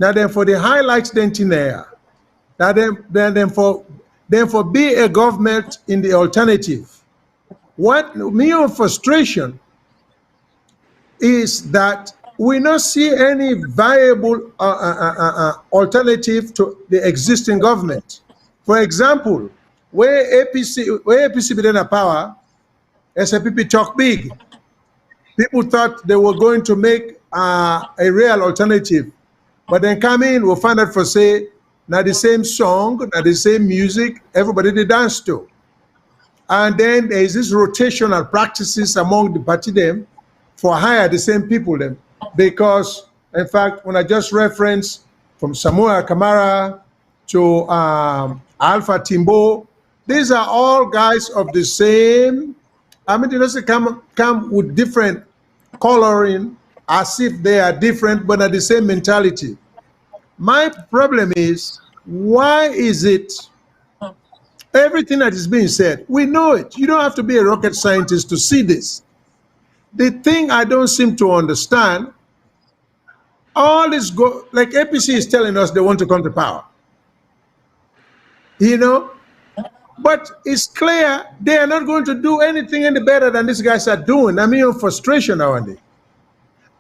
Now then for the highlights then in there, now then for be a government in the alternative. What me on frustration is that we not see any viable alternative to the existing government. For example, where APC be in power, SAPP talk big. People thought they were going to make a real alternative, but then come in, we'll find out for say, not the same song, not the same music, everybody they dance to. And then there is this rotational practices among the party them for hire the same people them. Because in fact, when I just reference from Samuel Kamara to Alpha Timbo, these are all guys of the same. I mean, they doesn't come with different coloring as if they are different, but are the same mentality. My problem is, why is it everything that is being said, we know it. You don't have to be a rocket scientist to see this. The thing I don't seem to understand, all this like APC is telling us they want to come to power. You know? But it's clear they are not going to do anything any better than these guys are doing. I mean, frustration nowadays.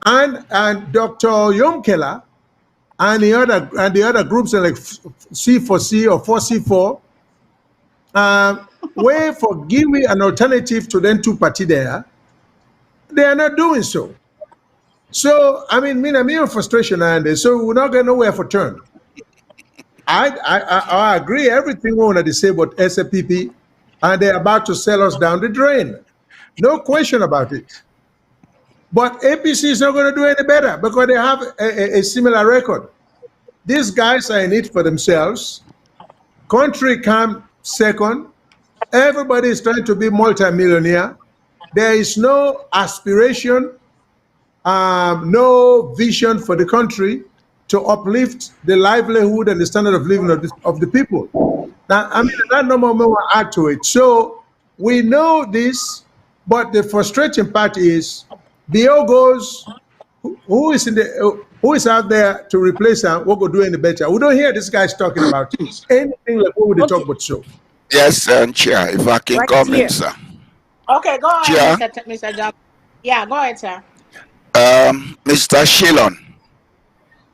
And Dr. Yomkela and the other groups are like C4C or 4C4, way for giving an alternative to them two party there, they are not doing so. So I mean, me frustration and so we're not going nowhere for turn. I agree everything we want to say about SAPP, and they're about to sell us down the drain. No question about it. But APC is not going to do any better because they have a similar record. These guys are in it for themselves. Country come second. Everybody is trying to be multimillionaire. There is no aspiration, no vision for the country to uplift the livelihood and the standard of living of the people. Now, I mean, that no more will add to it. So we know this, but the frustrating part is the goes, who is out there to replace him? What will do any better? We don't hear these guys talking about anything like what would they talk about so. Yes, Chair, if I can Right comment, here. sir. Okay, go Chair, ahead, Mr. John. Yeah, go ahead, sir. Mr. Shilon,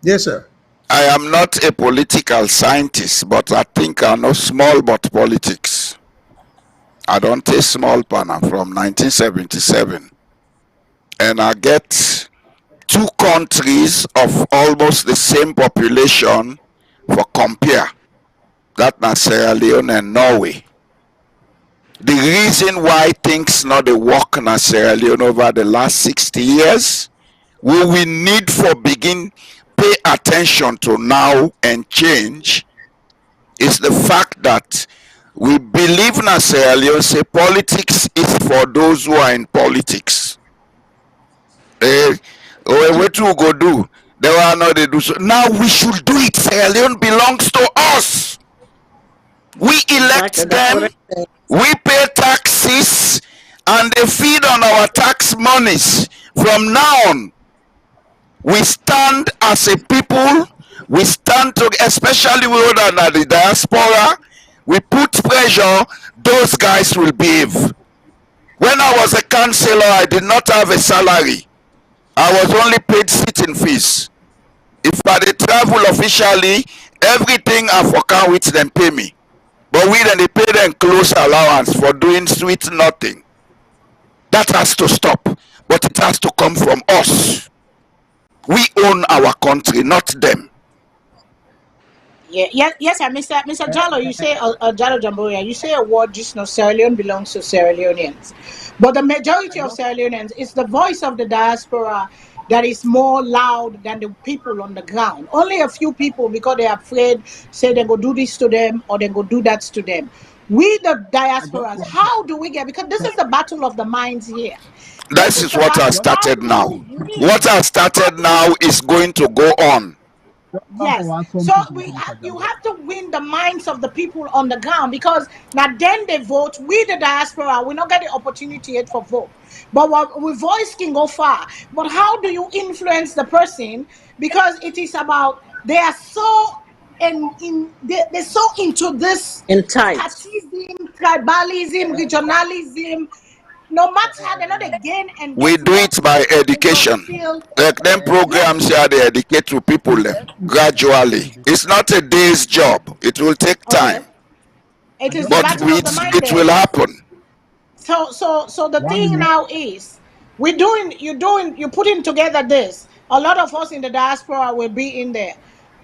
Yes, sir. I am not a political scientist, but I think I know small but politics. I don't take small panel from 1977. And I get two countries of almost the same population for compare. That's Sierra Leone and Norway. The reason why things not the work in Sierra Leone over the last 60 years, we need for begin pay attention to now and change is the fact that we believe in Sierra Leone say politics is for those who are in politics. What we go do? They are not they do so. Now we should do it. Sierra Leone belongs to us. We elect Exactly, that's what them. I said. We pay taxes, and they feed on our tax monies. From now on, we stand as a people. We stand to, especially we under the diaspora. We put pressure. Those guys will behave. When I was a councillor, I did not have a salary. I was only paid sitting fees. If I dey travel officially, everything I for can with them pay me. But we then they pay them close allowance for doing sweet nothing. That has to stop. But it has to come from us. We own our country, not them. Yes, sir, Mr. Jallo, you say Jallo Jamboria, you say a word just now, Sierra Leone belongs to Sierra Leoneans. But the majority of Sierra Leoneans, it's the voice of the diaspora that is more loud than the people on the ground. Only a few people, because they're afraid, say they go do this to them or they go do that to them. We, the diasporas, how do we get, because this is the battle of the minds here. This is what has started now. What has started now is going to go on. Yes. So you have to win the minds of the people on the ground, because now then they vote. We the diaspora, we not get the opportunity yet for vote, but we voice can go far. But how do you influence the person? Because it is about they are so they're so into this Entitled. casteism, tribalism, regionalism. No matter how they're not again and We do it by education. Like them programs here, they educate to people gradually. It's not a day's job. It will take time. It is the But battle of the mind it will happen. So the thing now is you're putting together this. A lot of us in the diaspora will be in there.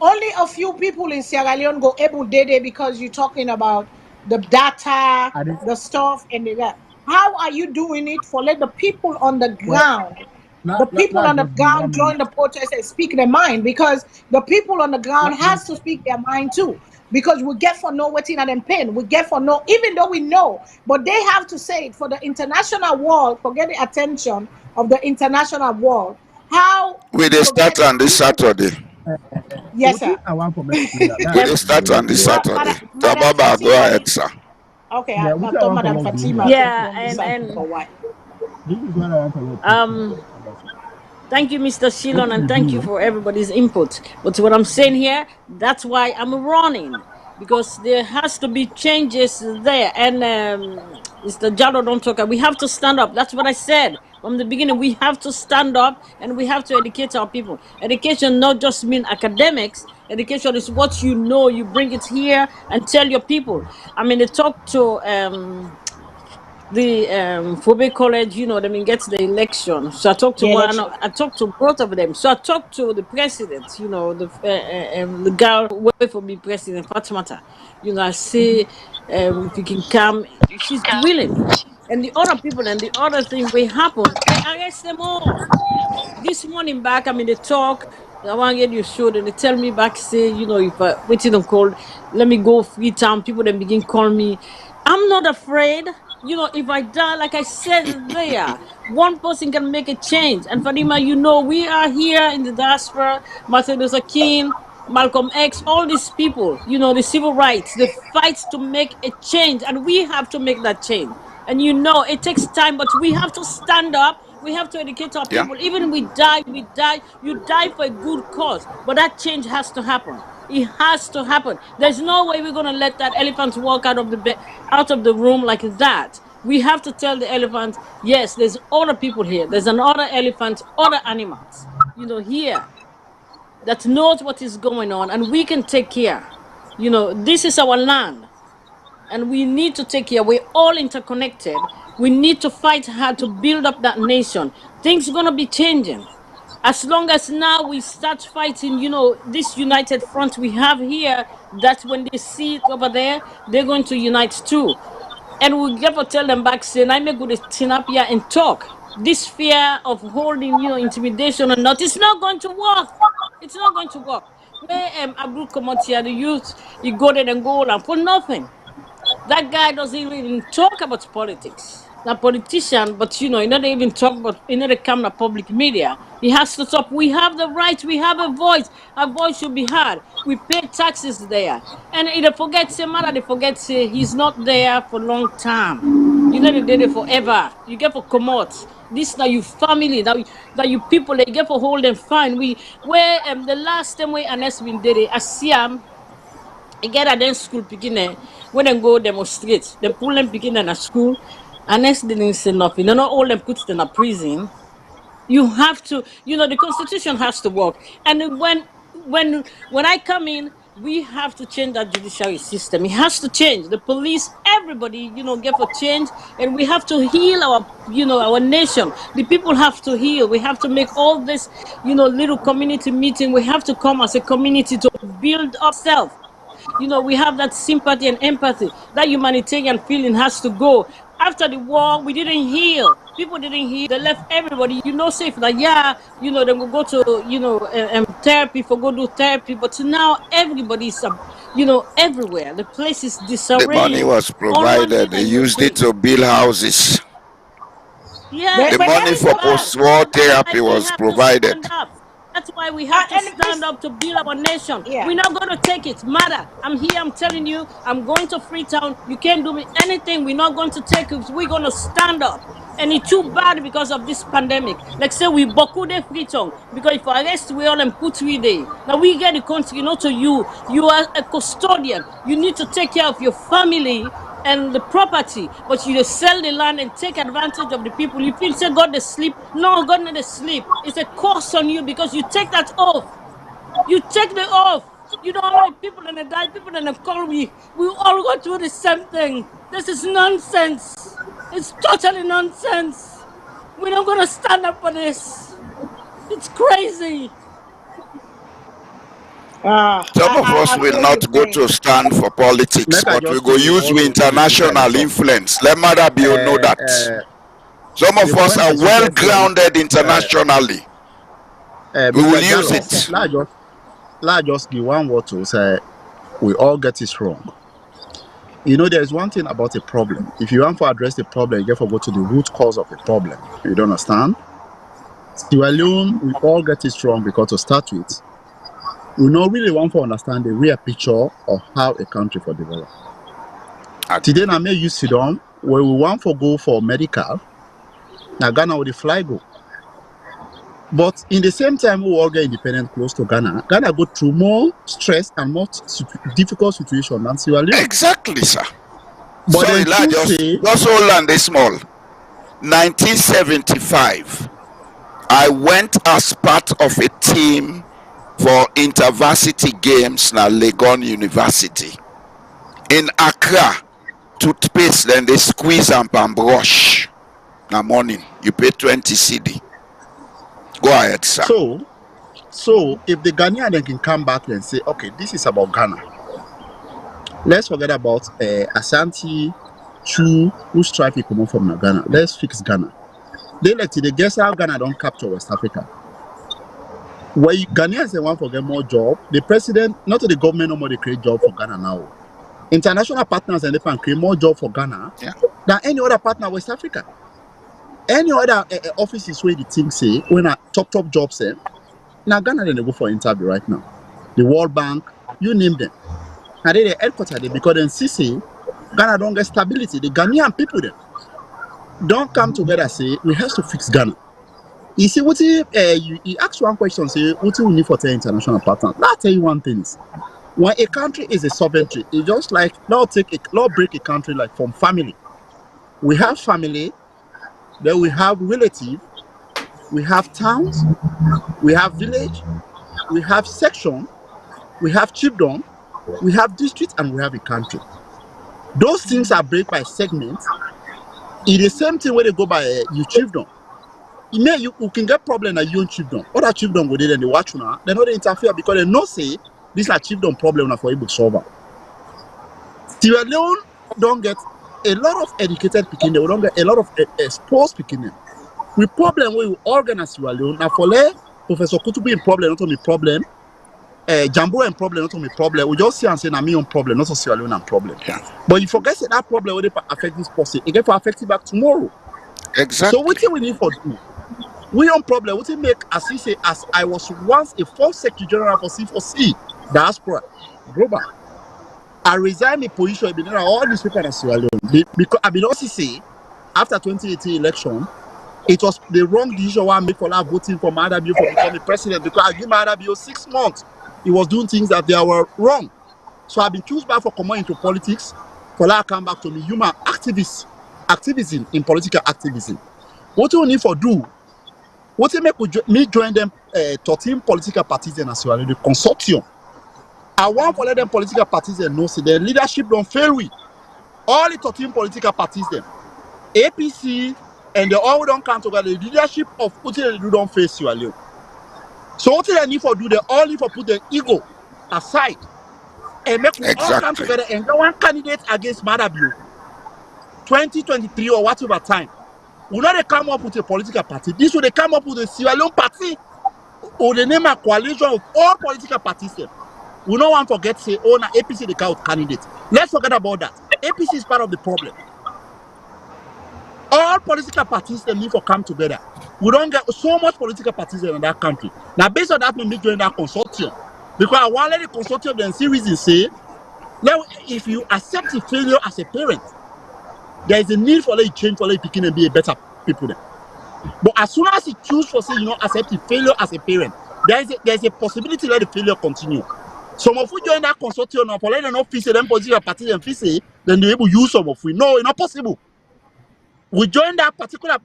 Only a few people in Sierra Leone go able day because you're talking about the data, the stuff, and the that. How are you doing it for let the people on the ground? The people on the ground join the protest and speak their mind, because the people on the ground has to speak their mind too. Because we get for no waiting at them pain. We get for no, even though we know, but they have to say it for the international world, for get the attention of the international world. How we they start on this Saturday. Yes, sir. We they start on this Saturday. Tababa, go ahead, sir. Okay, I told Madam Fatima. Yeah, and thank you, Mr. Shilon, and thank you for everybody's input. But what I'm saying here, that's why I'm running, because there has to be changes there. And Mr. Jallo don't talk. We have to stand up. That's what I said. From the beginning, we have to stand up and we have to educate our people. Education not just mean academics. Education is what you know. You bring it here and tell your people. I mean, they talk to the Fobe College, I mean, gets the election. So I talked to The one. election. I talked to both of them. So I talked to the president. The girl wait for me president, Fatimata. I say, if you can come, she's willing. And the other people and the other thing will happen. They arrest them all. This morning back, I'm in the talk. I want to get you showed, and they tell me back, say, if I waiting on call, let me go Freetown. People then begin call me. I'm not afraid. If I die, like I said there, one person can make a change. And Fadima, we are here in the diaspora. Martin Luther King, Malcolm X, all these people, the civil rights, the fight to make a change, and we have to make that change. And it takes time, but we have to stand up. We have to educate our Yeah. people. Even we die, you die for a good cause. But that change has to happen. It has to happen. There's no way we're gonna let that elephant walk out of the room like that. We have to tell the elephant, yes, there's other people here. There's another elephant, other animals, here that knows what is going on, and we can take care. This is our land. And we need to take care. We're all interconnected. We need to fight hard to build up that nation. Things are going to be changing. As long as now we start fighting, this united front we have here, that when they see it over there, they're going to unite too. And we never tell them back, saying, I may go to Tinapia and talk. This fear of holding, intimidation or not, it's not going to work. It's not going to work. Where Abdul Komotia, the youth, you go there and go and for nothing. That guy doesn't even talk about politics. A politician, but he not even talk about, to come to public media. He has to talk. We have the right. We have a voice. Our voice should be heard. We pay taxes there. And they forget, say, matter, they forget, say, he's not there for a long time. They did it forever. You get for commot. This now you family, that you people, they get for hold them fine. Where the last time we Anes been did it, I see I get at them school picking when they go demonstrate, they pull them picking in a school, and next didn't say nothing. Not all them put in a prison. You have to, the constitution has to work. And when I come in, we have to change that judiciary system. It has to change. The police, everybody, get for change, and we have to heal our nation. The people have to heal. We have to make all this, little community meeting. We have to come as a community to build ourselves. We have that sympathy and empathy. That humanitarian feeling has to go. After the war, we didn't heal. People didn't heal. They left everybody, safe. Like, they will go to, therapy for go do therapy. But now everybody's, everywhere. The place is The money disarray. was All one provided. hit They and you're used it free. to build houses. Yes, The But that money is for bad. post-war that's therapy why we was have to provided. stand up. That's why we have to And stand up to build our nation. yeah. We're not going to take it. Matter. I'm here. I'm telling you. I'm going to Freetown. You can't do me anything. We're not going to take it. We're going to stand up. And it's too bad because of this pandemic. Like say we boku de Freetown because if I arrest we all and put we there. Now we get the country, not to you. You are a custodian. You need to take care of your family and the property, but you just sell the land and take advantage of the people. You feel say God they sleep. No, God not they sleep. It's a curse on you because you take that oath. You take the oath. You know how many people in the die, people in the call we all go through the same thing. This is nonsense. It's totally nonsense. We're not gonna stand up for this. It's crazy. Some of us I will feel not your go pain. to stand for politics, Make I but we just go say the use word we to the people at the international top. influence. Let Mother Bio know Uh, that. uh, Some of the us point are is well stated here, grounded internationally. We will Mr. use Gallo. it. Let's just give one word to say we all get it wrong. There's one thing about a problem. If you want to address the problem, you have to go to the root cause of the problem. You don't understand? Sierra Leone, we all get it wrong because to start with, we don't really want to understand the real picture of how a country for develop. Today, I may use Sudan, where we want to go for medical. Now Ghana with the fly go. But in the same time, we all get independent close to Ghana. Ghana go through more stress and more difficult situation than Sierra Leone. Exactly, sir. But Sorry, then lad, choose just say, hold on this small. 1975, I went as part of a team for intervarsity games na Legon University. In Accra, toothpaste, then they squeeze and brush. Na morning, you pay 20 CD. Go ahead, sir. So if the Ghanaian then can come back and say, okay, this is about Ghana. Let's forget about Ashanti, Chu, who strive to come out from Ghana. Let's fix Ghana. They like to guess how Ghana don't capture West Africa. Where Ghanaians they want to get more job, the president, not to the government, no more they create job for Ghana now. International partners and they can create more job for Ghana than any other partner West Africa. Any other offices where the team say when a top jobs say, now Ghana then they go for interview right now. The World Bank, you name them. And they the headquarters there because then CC Ghana don't get stability. The Ghanaian people there don't come together say we have to fix Ghana. You see what you ask one question, say what do we need for the international partners? I'll tell you one thing is when a country is a sovereignty, it's just like now break a country like from family. We have family, then we have relative, we have towns, we have village, we have section, we have chiefdom, we have district, and we have a country. Those things are break by segments. It's the same thing when they go by you chiefdom. You can get problem at your chiefdom. Other chiefdom go there and they watch now. They know they interfere because they know say this are chiefdom problem now for able to solve. Sierra Leone don't get a lot of educated people. They don't get a lot of exposed people. We problem we organize Sierra Leone now for Professor Kutubu in problem, not only problem. Jambo and problem, not only problem. We just see and say na me on problem, not so Sierra Leone and problem. Yeah. But you forget that that problem will affect this person. It get for affect it back tomorrow. Exactly. So what do we need for do? We on problem. What we make as he say as I was once a fourth secretary general for C4C diaspora global. I resigned my position. I've been all these people in Sierra Leone because I've been also say after 2018 election, it was the wrong decision I made for that voting for Madabio for becoming president because I give Madabio 6 months. He was doing things that they were wrong. So I've been chosen back for coming into politics. For that, I come back to me human activism in political activism. What do we need for do? What do make me join them 13 political parties in Sierra Leone, the consortium. I want to let them political parties and know say their leadership don't fail we. All the 13 political parties them, APC and they all don't come together. The leadership of what they do don't face Sierra Leone. So what they need for do, they all need for put their ego aside and make we all come together and get one candidate against Madabio 2023 or whatever time. We know they come up with a political party. This will they come up with a Sierra Leone party or they name a coalition of all political parties. We don't want to forget say, oh, now APC the count candidate. Let's forget about that. APC is part of the problem. All political parties they need to come together. We don't get so much political parties in that country. Now, based on that, we may join that consortium. Because I want to let the consortium then see reason say, now, if you accept the failure as a parent, there is a need for let you change for let you begin and be a better people then. But as soon as you choose for say you know accept the failure as a parent, there is a possibility let the failure continue. Some of you join that consortium now for let them not fix them political parties and fix it, then they able use some of we. No, it's not possible. We join that particular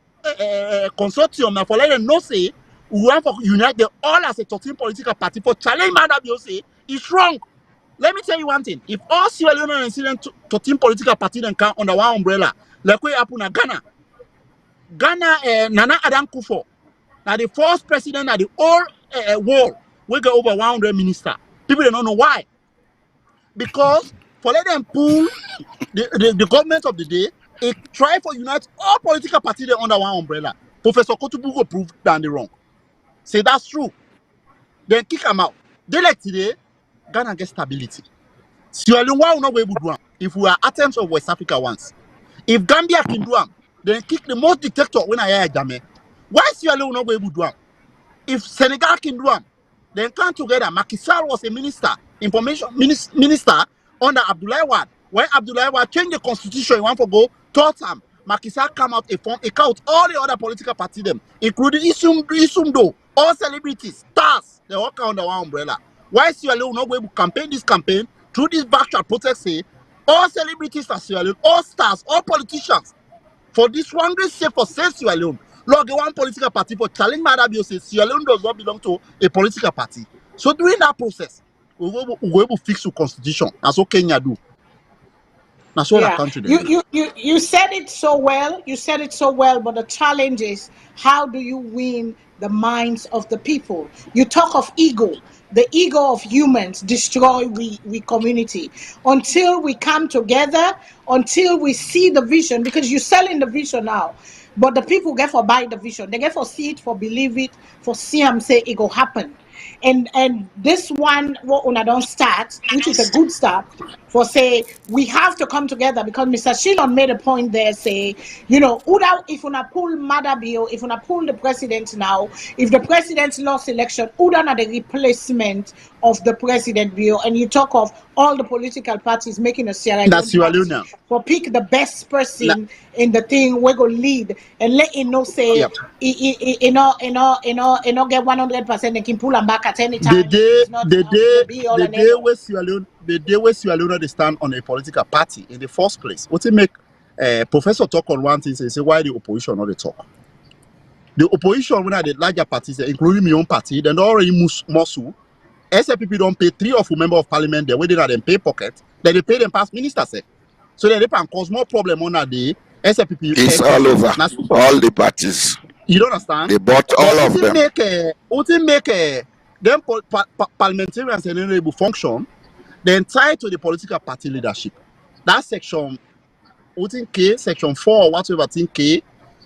consortium now for let them not say we want to unite them all as a 13 political party for challenge Madabio say it's wrong. Let me tell you one thing. If all Sierra Leone and 13 political parties then come under one umbrella, like what happened in Ghana, Nana Adam Kufo, now the first president of the whole world, we get over 100 ministers. People don't know why. Because for let them pull the government of the day, it try for unite all political parties under one umbrella. Professor Kotubugo proved that they wrong. Say that's true. Then kick them out. They like today, Ghana get stability. Sierra Leone will not be able to do them if we are attempts of West Africa once. If Gambia can do them, then kick the most dictator when I hear Jame. Why Sierra Leone will not be able to do them? If Senegal can do them, then come together. Macky Sall was a minister, information minister under Abdoulaye Wade. When Abdoulaye Wade changed the constitution, he want to go third time. Macky Sall come out a form, a count all the other political parties them, including Isumdo, all celebrities, stars, they all come under one umbrella. Why Sierra Leone not be able to campaign this campaign through this virtual protest? Say all celebrities are Sierra Leone, all stars, all politicians For this one great say for say Sierra Leone. Log one political party for challenge Mada Bio say Sierra Leone does not belong to a political party. So during that process, we will able to fix the constitution. That's what Kenya do. That's what the Yeah, country then do. you said it so well. You said it so well, but the challenge is how do you win the minds of the people? You talk of ego. The ego of humans destroy we community until we come together, until we see the vision. Because you're selling the vision now, but the people get for buy the vision. They get for see it, for believe it, for see them say it go happen. And this one what una don't start, which is a good start for say we have to come together because Mr. Shilon made a point there say, you know, if una pull Madabio, if una pull the president now, if the president lost election, Uda na the replacement of the president bill, and you talk of all the political parties making a Sierra That's Leone Sierra party Leone. for pick the best Na, person in the thing we go lead and let him know say yep. get 100% they can pull them back at any The time if day it's not the be all the and end day all. where Sierra Leone they stand on a political party in the first place. What it make Professor talk on one thing say why the opposition not they talk. The opposition when are the larger parties, including my own party, then already muscle. SLPP don't pay 3 of member of parliament, they waiting at them pay pocket, then they pay them past minister say. So then they can cause more problem on that day. SLPP It's all MP. over. Now, All the parties. you don't understand? They bought But all of them. what it make them parliamentarians and able function, then tied to the political party leadership. That section, what in K, section 4, whatever thing K,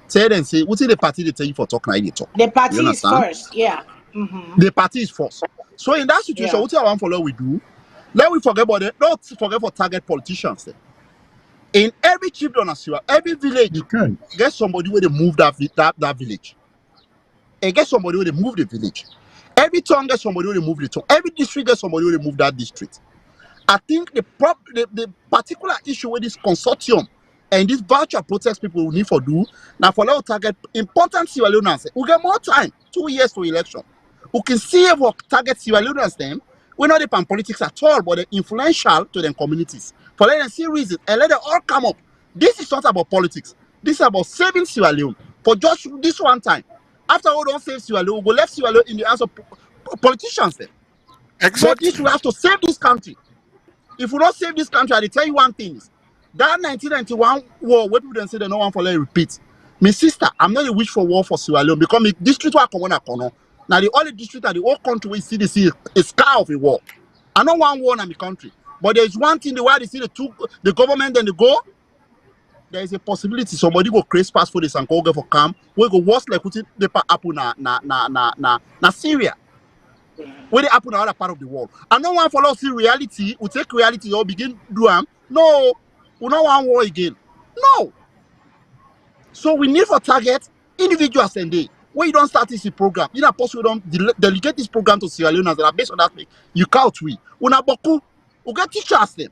tell and say, what in the party they tell you for talk, now they talk. The You party is understand? first, yeah. Mm-hmm. The party is first. So in that situation, Yeah. what I want follow we do, let we forget about it, don't forget for target politicians. In every chiefdom as you are, every village, You can. get somebody where they move that village. And get somebody where they move the village. Every town get somebody where they move the town. Every district get somebody where they move that district. I think the particular issue with this consortium and this virtual protest people will need for do now for our target important Sierra Leoneans. We get more time, 2 years to election. We can see if we target Sierra Leoneans them. We're not upon politics at all, but they're influential to their communities. For let them see reasons and let them all come up. This is not about politics. This is about saving Sierra Leone for just this one time. After we don't save Sierra Leone, we go left Sierra Leone in the hands of politicians. Then. But this Exactly. we have to save this country. If we don't save this country, I tell you one thing. That 1991 war, where people say they no one for let it repeat. My sister, I'm not a wish for war for Sierra Leone because my district was common. Now the only district that the whole country we see a scar of a war. I don't want war in my country. But there's one thing the way they see the government and the go, there is a possibility somebody go crazy pass for this and go for camp. We go worse like putting the apple na Syria. Where they happen in other part of the world. And no one follow see reality, we take reality or begin do them. No, we don't want war again. No. So we need for target individuals and they. When you don't start this program, you know, possible don't delegate this program to Sierra Leoneans that are based on that thing. You count we. Una boku, we get teachers them,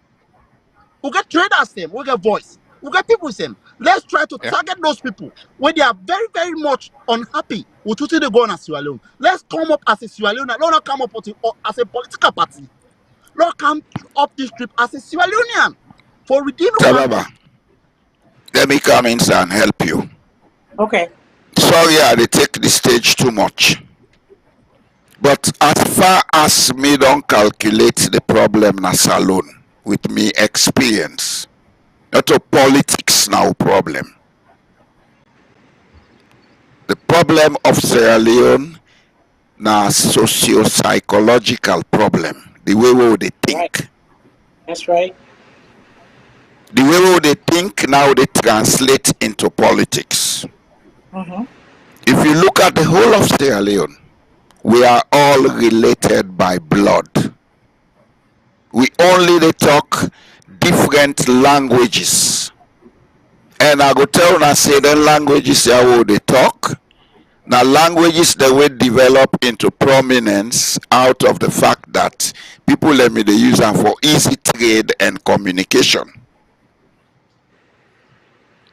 we get traders them, we get voice, we get people them. Let's try to Yeah. target those people when they are very, very much unhappy with what they go on as Sierra Leone. Let's come up as a Sierra Leone. Let's not come up as a political party. Let's come up this trip as a Sierra Leonean for redeeming one. Tababa, let me come in and help you. Okay. Sorry, they take the stage too much. But as far as me don't calculate the problem na SALONE with me experience, not a politics now problem. The problem of Sierra Leone na socio-psychological problem. The way we they think. Right. That's right. The way they think now they translate into politics. Mm-hmm. If you look at the whole of Sierra Leone, we are all related by blood. We only they talk different languages. And I go tell and say the languages how they talk. Now languages that will develop into prominence out of the fact that people let me they use them for easy trade and communication.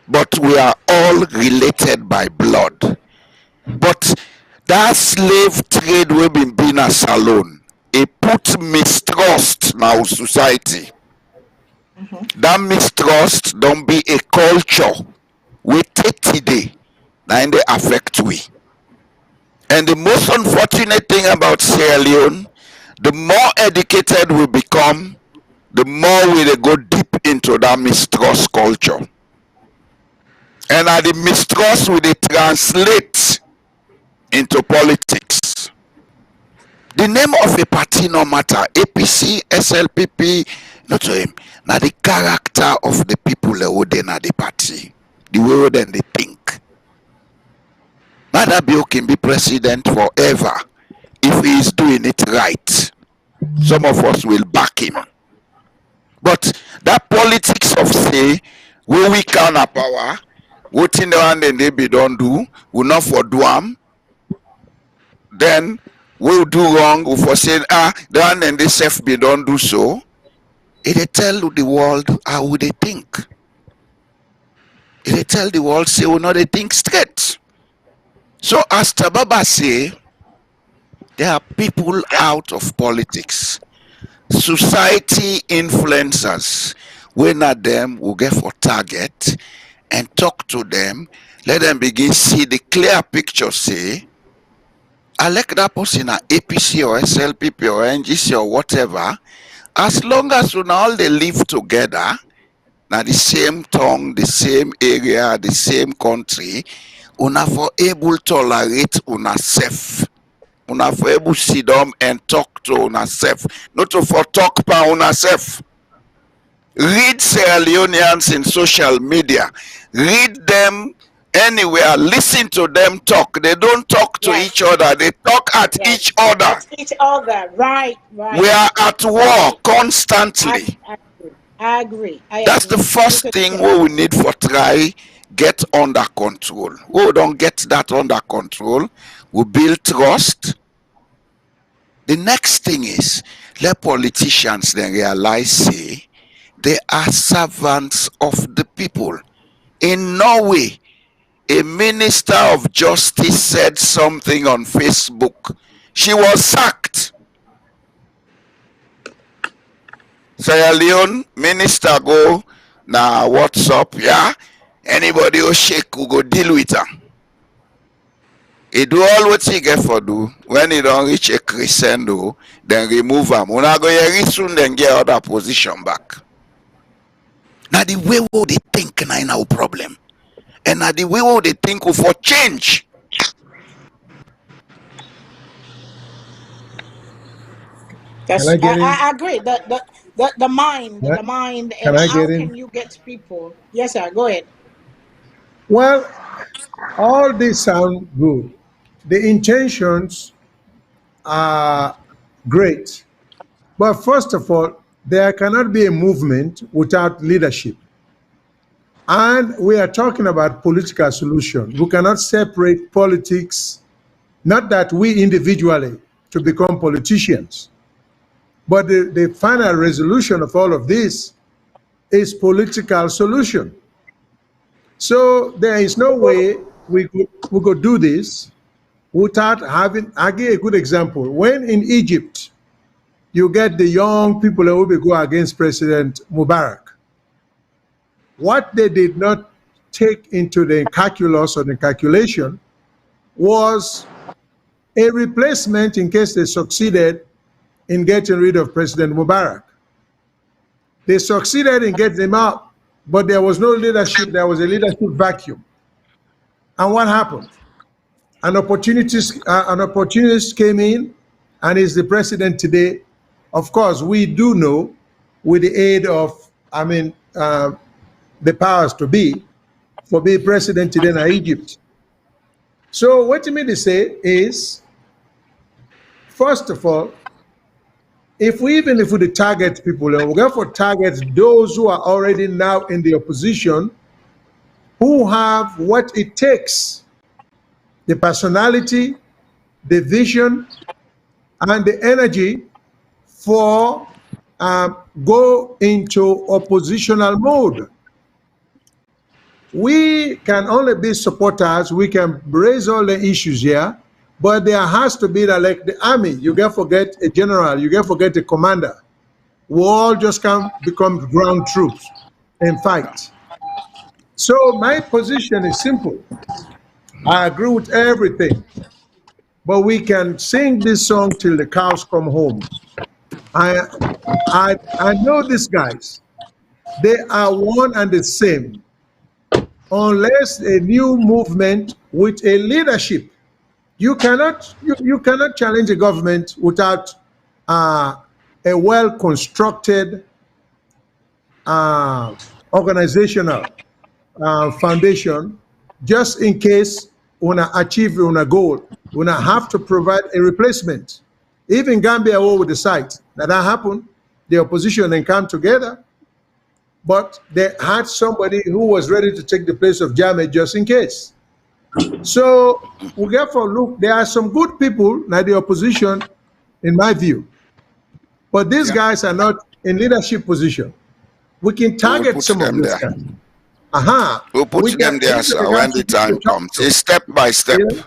But we are all related by blood. But that slave trade we been a SALONE, it put mistrust in our society. Mm-hmm. That mistrust don't be a culture we take today, and they affect we. And the most unfortunate thing about Sierra Leone, the more educated we become, the more we dey go deep into that mistrust culture. And at the mistrust we dey translate into politics. The name of a party no matter, APC, SLPP, not to him. Now the character of the people who dey na the party, the way dem dey think. Madabio can be president forever if he is doing it right. Some of us will back him. But that politics of say, when we count our power, what in the one they be don't do, we not for do am, then we'll do wrong, we for say, the one and they self be don't do so. It tell the world how they think. It tell the world say we not they think straight. So as Tababa say, there are people out of politics. Society influencers, when at them will get for target and talk to them, let them begin see the clear picture, say, I like that person at APC or SLPP or NGC or whatever, as long as we all they live together, now the same tongue, the same area, the same country, una for able tolerate una self. Una for able sit down and talk to una self. Not to for talk pa una self. Read Sierra Leoneans in social media. Read them anywhere. Listen to them talk. They don't talk to Yes. each other. They talk at Yes. each other. At each other. Right. We are at war constantly. I agree. That's the first thing we need for try get under control. We don't get that under control. We build trust. The next thing is let politicians then realize say they are servants of the people. In Norway, a minister of justice said something on Facebook. She was sacked. Sierra Leone minister go na WhatsApp, yeah. Anybody who shake who go deal with her. He do all what he get for do. When he don't reach a crescendo, then remove him. Una go here soon, then get other position back. Now the way what they think na in our problem, and now the way what they think for change. That's, Can I get in? I agree. The mind, Can I- the mind, can and I how get in? can you get people? Yes, sir. Go ahead. Well, all this sound good. The intentions are great. But first of all, there cannot be a movement without leadership. And we are talking about political solution. We cannot separate politics, not that we individually to become politicians, but the final resolution of all of this is political solution. So there is no way we could do this without having, I give a good example. When in Egypt, you get the young people who will go against President Mubarak. What they did not take into the calculus or the calculation was a replacement in case they succeeded in getting rid of President Mubarak. They succeeded in getting him out, but there was no leadership. There was a leadership vacuum. And what happened? An opportunist came in and is the president today. Of course, we do know, with the aid of, the powers to be, for being president today in Egypt. So what you mean to say is, first of all, if we target people, and we therefore target those who are already now in the opposition, who have what it takes, the personality, the vision, and the energy for go into oppositional mode. We can only be supporters. We can raise all the issues here, but there has to be that, like the army, you can't forget a general, you can't forget a commander. We all just can't become ground troops and fight. So my position is simple. I agree with everything, but we can sing this song till the cows come home. I I know these guys. They are one and the same. Unless a new movement with a leadership, you cannot challenge a government without uh, a well constructed uh, organizational foundation. Just in case una achieve una goal, una have to provide a replacement. Even Gambia will decide that happened. The opposition then come together, but they had somebody who was ready to take the place of Jammeh just in case. So we therefore look, there are some good people like the opposition, in my view, but these Yeah. guys are not in leadership position. We can Who target put some of them these there? guys. Aha. Who put We them there, these are the sir, when guys the we need to time talk comes? to. It's step by step. You know?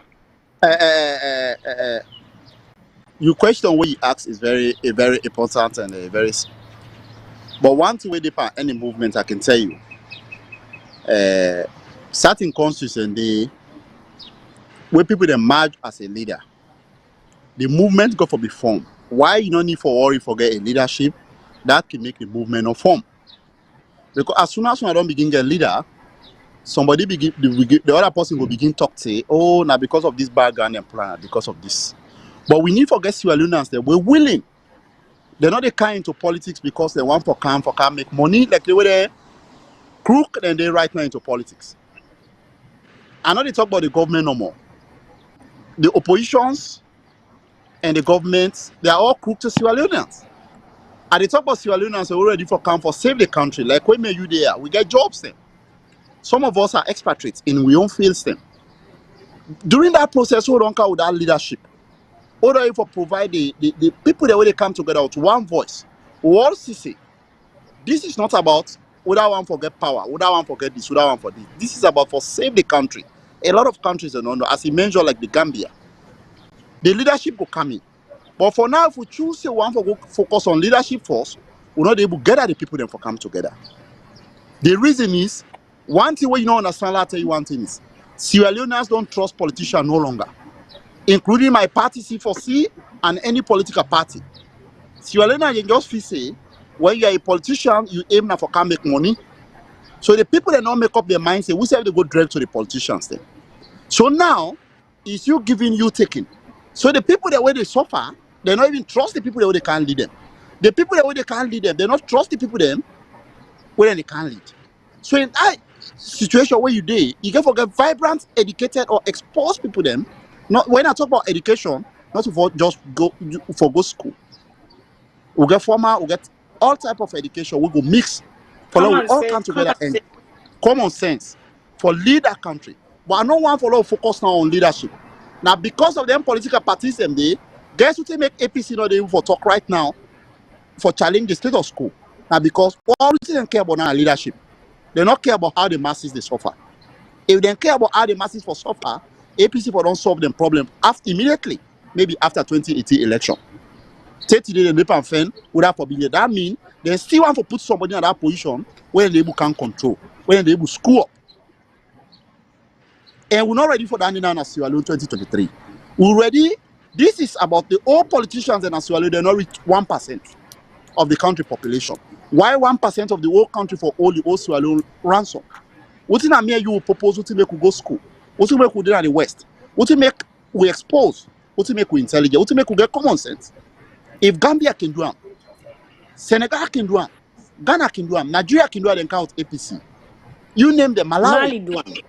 Your question where you ask is very important and but one thing with any movement I can tell you, certain constitution they where people they merge as a leader, the movement go for be formed. Why you don't need for worry forget a leadership that can make the movement not form? Because as soon as I don't begin get leader, somebody the other person will begin talk say, oh now because of this background and plan, because of this. But we need to get Sierra Leoneans that we're willing. They're not the kind into politics because they want for can make money like they were there crook and they right now into politics. I know they talk about the government no more. The oppositions and the government, they are all crook to Sierra Leoneans. And they talk about Sierra Leoneans are already for come for save the country. Like when you there, we get jobs then. Some of us are expatriates in we own fields then. During that process, we don't count with that leadership. Order if for provide the people that when they come together with one voice. What CC? This is not about without one forget power, without one forget this, without one for this. This is about for save the country. A lot of countries don't know, as he mentioned, like the Gambia, the leadership will come in. But for now, if we choose say one for go focus on leadership first, we're not able to gather the people then for come together. The reason is one thing where you don't understand, I'll tell you one thing is Sierra Leoneans don't trust politicians no longer, including my party C4C and any political party. Sierra Leoneans you just feel say when you are a politician, you aim now for can make money. So the people that don't make up their minds say we say they go direct to the politicians then. So now it's you giving, you taking. So the people that way they suffer, they don't even trust the people that way they can't lead them. The people that way they can't lead them, they not trust the people them where they can't lead. So in that situation where you do, you can forget vibrant, educated, or exposed people them. Not when I talk about education, not for just go school. We get formal, we get all type of education. We go mix, for we all come together and common sense for lead that country. But I know one for focus now on leadership. Now because of them political parties them they guess what they make APC not able for talk right now for challenge the status quo. Now because all they don't care about now leadership. They don't care about how the masses they suffer. If they care about how the masses for suffer, APC for don't solve them problem after immediately, maybe after 2018 election. 30 days they and fan without forbidden. That means they still want to put somebody in that position where they can control, where they will screw up. And we're not ready for that now in Sierra Leone 2023. We're ready. This is about the old politicians in Sierra Leone, they not reach 1% of the country population. Why 1% of the whole country for all the old Sierra Leone ransom? What in America you will propose what to make we go school? What to make we do in the West? What to make we expose? What to make we intelligent? What to make we get common sense? If Gambia can do it, Senegal can do it, Ghana can do it, Nigeria can do it, then count APC. You name them, Malawi,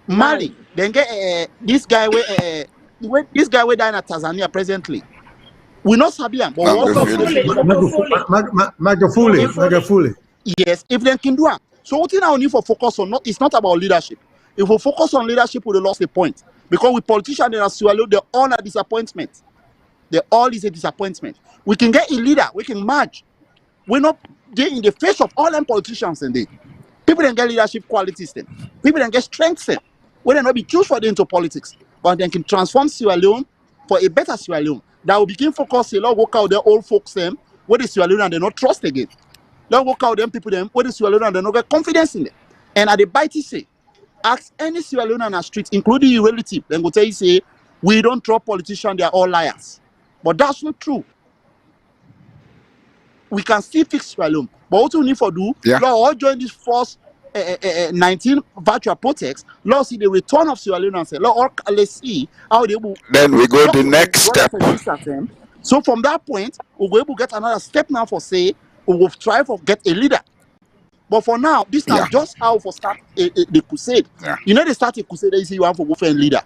Mali. Then get this guy where this guy where dying at Tanzania presently. We not Sabian, but what Magufuli. Magufuli. yes, if they can do it. So what now need for focus on it's not about leadership. If we focus on leadership, we lost the point. Because with politicians in Sierra Leone, they're all a disappointment. They all is a disappointment. We can get a leader, we can merge. We're not there in the face of all them politicians and they. People don't get leadership qualities then. People don't get strengths then. We don't be choose for them into politics, but they can transform Sierra Leone for a better Sierra Leone. That will begin focus a lot work out their old folks them, where the Sierra Leone and they not trust again. Don't work out them people them, where the Sierra Leone and they not get confidence in them. And at the bite say, ask any Sierra Leone on the street, including your relative, then go tell you say, we don't trust politicians, they are all liars. But that's not true. We can still fix Sierra Leone. But what we need to do, Yeah. Lord, all join this first 19 virtual protests, Lord, see the return of Sierra Leone and say, Lord, let's see how they will Then we go talk the to them, next brothers step. and sisters them. So from that point, we'll be able to get another step now for say, we will try to get a leader. But for now, this now Yeah. just how for start the crusade. Yeah. You know, they start a crusade, they say you want to go for a leader.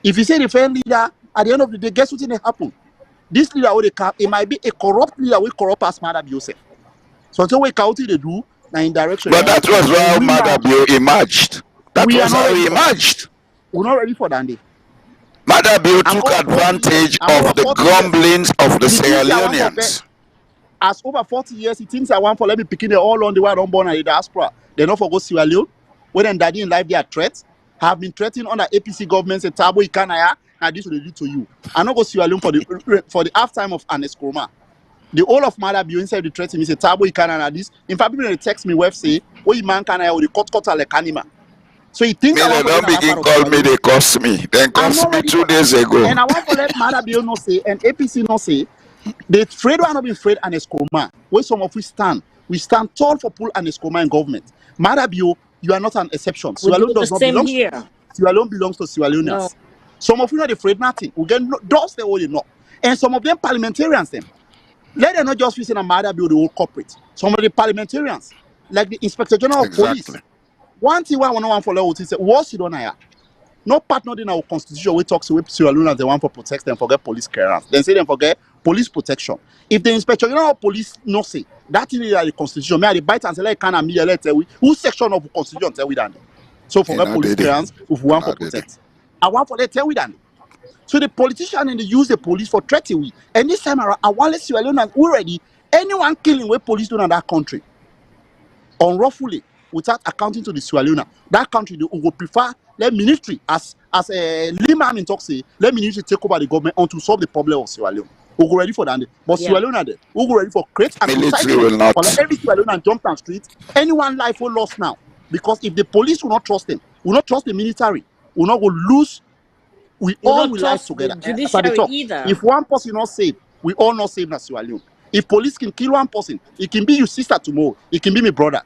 If you say the first leader, at the end of the day, guess what will happen? This leader, it might be a corrupt leader, will corrupt as Mother Joseph. So until we count they do, now in direction, But that was and how we now, Madabio emerged. That we are was not how ready he for that. emerged. We're not ready for that day. Madabio I'm took over 40 years. advantage I'm over of the 40 years. grumblings of the He Sierra thinks I want for vet. Leoneans. As over 40 years, he thinks I want for let me picking it all on the way I don't born in the diaspora. They not for go Sierra Leone. When then daddy in life they are threats. Have been threatening under APC government say Tabo Ikanaya. Now this will do to you. I not go Sierra Leone for the half time of Aneskroma. The whole of Madabio inside the threat me say Tabo Ikanaya this. In fact, people they text me web say, "Oh, you man can I or the cut like anima." So he thinks Me, I want they for them don't that begin part of call Sierra me, Leone. they cost me. Then I'm cost not me ready two for that. days ago. And I want to let Madabio no say and APC no say the trade one not been afraid and Escoma. Where some of we stand. We stand tall for pull and Escoma in government. Madabio, you are not an exception. We Sierra do Leone the does not same belong to you. here. Sierra Leone belongs to Sierra No, Leoneans. Some of you not afraid nothing. We get doors they only know. And some of them parliamentarians them. Let them not just visit a Madabio the whole corporate. Some of the parliamentarians, like the Inspector General of Exactly. Police. One thing why I want for what he said, what's it on here? No partner in our constitution we talk to Sierra Leone as the one for protect them forget police clearance. Then say them forget police protection. If the inspector general of police no say that thing is the constitution, may I bite and say like can me let tell we who section of the constitution tell we that. So You forget know, police did it. clearance if we You want for know, did it. protect. I want for that tell we that. So the politician and they use the police for threatening we. And this time around, I want to Sierra Leone already anyone killing where police do in that country unlawfully without accounting to the Sierra Leone. That country they will prefer let military as a Lima in talk say let military take over the government on to solve the problem of Sierra Leone. We go ready for that. But yeah. Sierra Leone there, we go ready for create an Military incitement will for like not. every Sierra Leone jump down street. Anyone life will lost now because if the police will not trust them, will not trust the military, will not go lose. We We all don't will life trust the together. As I dey judiciary talk, either. if one person not safe, we all not safe na Sierra Leone. If police can kill one person, it can be your sister tomorrow. It can be my brother.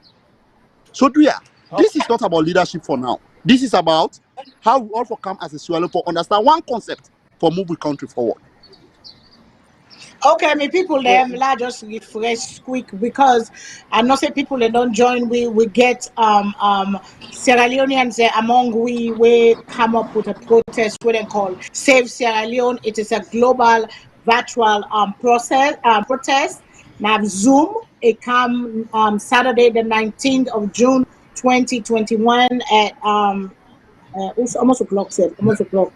So, Dria, this is not about leadership for now. This is about how we all for come as a Sierra for understand one concept for move the country forward. Okay, me people them la just refresh quick because I know say people they don't join. We get Sierra Leoneans among we come up with a protest what they call Save Sierra Leone. It is a global virtual process protest. Now Zoom it come Saturday the 19th of June 2021 at it's almost o'clock said almost o'clock.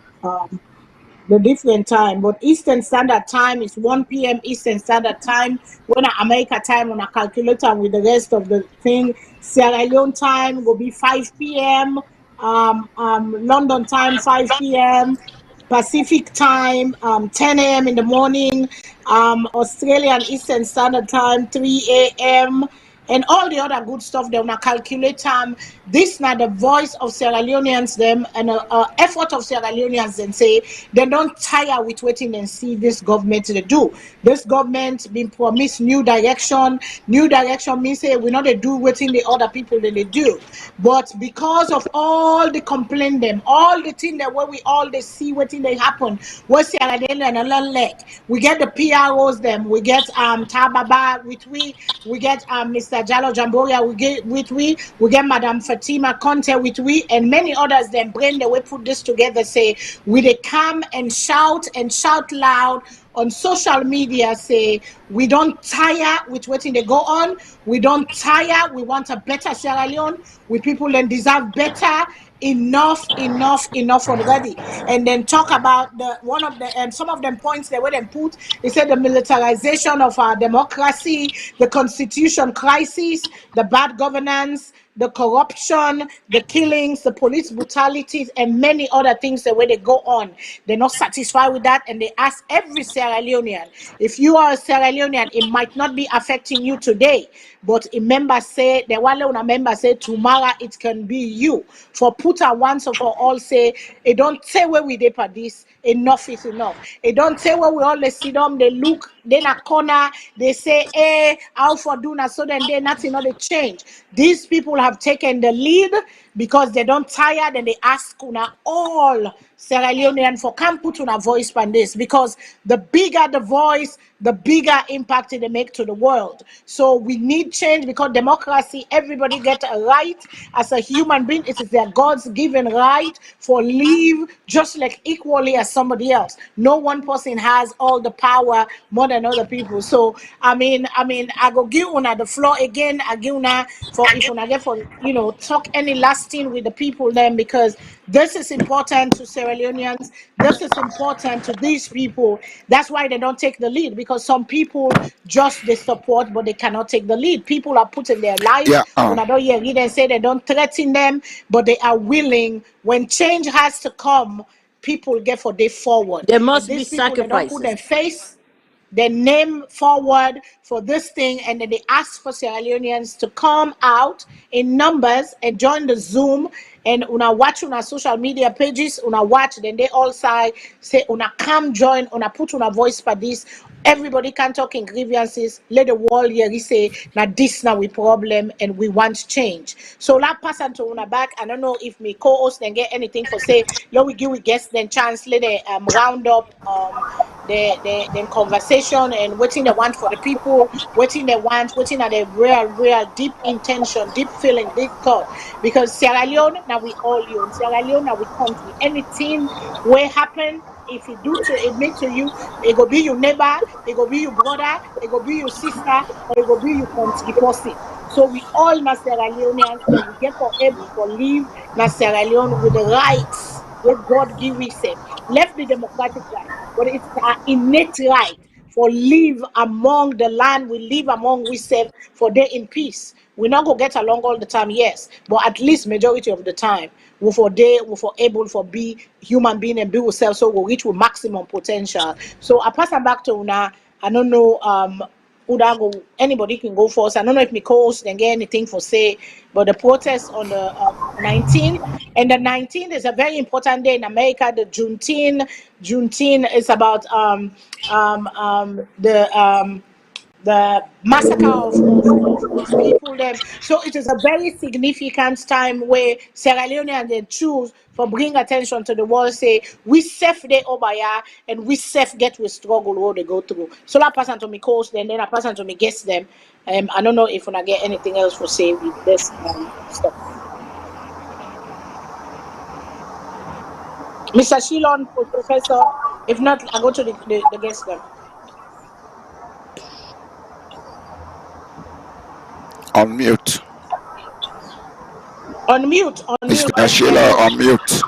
The different time, but Eastern Standard Time is 1 p.m. Eastern Standard Time. When America time on a calculator with the rest of the thing, Sierra Leone time will be 5 p.m. London time 5 p.m. Pacific time 10 a.m. in the morning. Australian Eastern Standard Time 3 a.m. and all the other good stuff. They wanna calculate time. This now the voice of Sierra Leoneans them and effort of Sierra Leoneans then say they don't tire with waiting and see this government they do. This government been promised new direction. New direction means say we not they do waiting the other people that they do. But because of all the complaint them, all the thing that where we all they see waiting they happen, we Sierra Leone and a leg. We get the PROs them, we get Tababa with we get Mr. Jalo Jamboria, we get Madam Fatima Conte with and many others then brain the way put this together say we they come and shout loud on social media say we don't tire with waiting they go on, we don't tire, we want a better Sierra Leone, we people then deserve better, enough already. And then talk about the one of the and some of them points they were then put. They said the militarization of our democracy, the constitution crisis, the bad governance, the corruption, the killings, the police brutalities, and many other things that where they go on. They're not satisfied with that, and they ask every Sierra Leonean, if you are a Sierra Leonean, it might not be affecting you today, but remember say the one una member say tomorrow it can be you. For put a once and for all say it don't say where we dey for this, enough is enough. It don't say where we always sit down, they look, then a corner, they say, hey, how for do na, so then they nothing not they change. These people have taken the lead because they don't tired and they ask una all Sierra Leonean for come put una voice on this, because the bigger the voice, the bigger impact they make to the world. So we need change, because democracy, everybody get a right as a human being. It is their God's given right for live just like equally as somebody else. No one person has all the power more than other people. So I go give una the floor again. I give una for if una get for talk any last thing with the people then, because this is important to Sierra Leoneans. This is important to these people. That's why they don't take the lead, because some people just they support but they cannot take the lead. People are putting their life. Yeah. When I don't hear they say they don't threaten them, but they are willing. When change has to come, people get for day forward. There And must be these people, they don't put sacrifices. their face, their name forward for this thing, and then they ask for Sierra Leoneans to come out in numbers and join the Zoom. And una watch una social media pages, una watch, then they all say una come join, una put una voice for this. Everybody can talk in grievances. Let the world hear you say now this now we problem and we want change. So that pass on to una back. I don't know if me co-host then get anything for say. Let we give we guests then chance. Let they round up the conversation and waiting they want for the people, waiting they want, waiting at the real deep intention, deep feeling, deep thought. Because Sierra Leone now we all you, Sierra Leone now we country. Anything will happen. If it do to admit to you, it go be your neighbor, it go be your brother, it go be your sister, or it go be your country person. So we all na Sierra Leoneans, and we get for able to live na Sierra Leone with the rights where God give we say. Left the democratic right, but it's our innate right for live among the land we live among we serve for day in peace. We not go get along all the time, yes, but at least majority of the time we for day we for able for be human being and be ourselves, so we reach with maximum potential. So I pass them back to Una. I don't know go, anybody can go first. I don't know if Nicole's can get anything for say, but the protest on the 19th, and the 19th is a very important day in America. The Juneteenth is about the massacre of people them. So it is a very significant time where Sierra Leoneans they choose for bring attention to the world, say we safe day over here and we safe get with struggle what they go through. So I pass on to me coach then I pass on to me guest them. I don't know if when I get anything else for say with this stuff. Mr. Shilon, Professor. If not, I go to the guest them. On mute. Unmute, Mr. Sheila, on mute.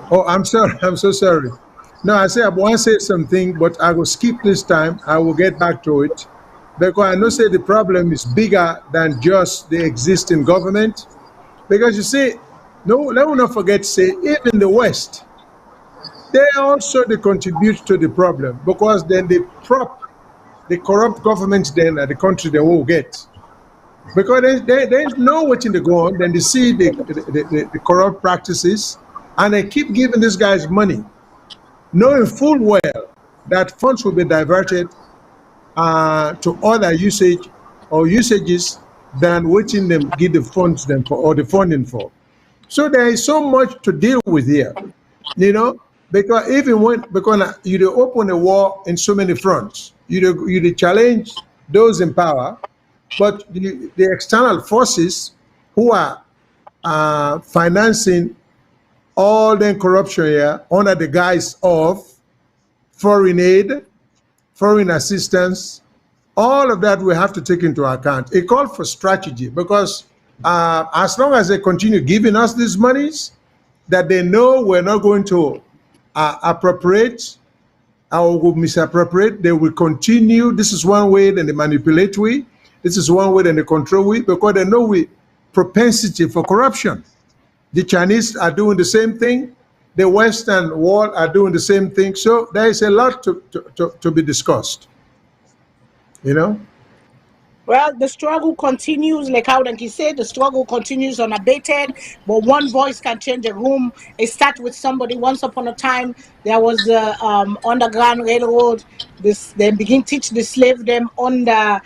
Oh, I'm sorry. I'm so sorry. No, I want to say something, but I will skip this time. I will get back to it, because I know say the problem is bigger than just the existing government. Because you see, no, let me not forget, say, even the West, they also they contribute to the problem, because then the corrupt governments then the country they will get. Because they know what's in the go on, then they see the corrupt practices, and they keep giving these guys money, knowing full well that funds will be diverted to other usage or usages than waiting them give the funds them for or the funding for. So there is so much to deal with here, because even when because you do open a war in so many fronts, you challenge those in power, but the external forces who are financing all the corruption here under the guise of foreign aid, foreign assistance, all of that we have to take into account. It called for strategy, because as long as they continue giving us these monies that they know we're not going to appropriate or will misappropriate, they will continue. This is one way, then they manipulate we. This is one way, then they control we, because they know we propensity for corruption. The Chinese are doing the same thing. The Western world are doing the same thing. So there is a lot to be discussed, Well, the struggle continues, like how he said, the struggle continues unabated, but one voice can change a room. It starts with somebody. Once upon a time, there was the Underground Railroad. This they begin teach the slave them on the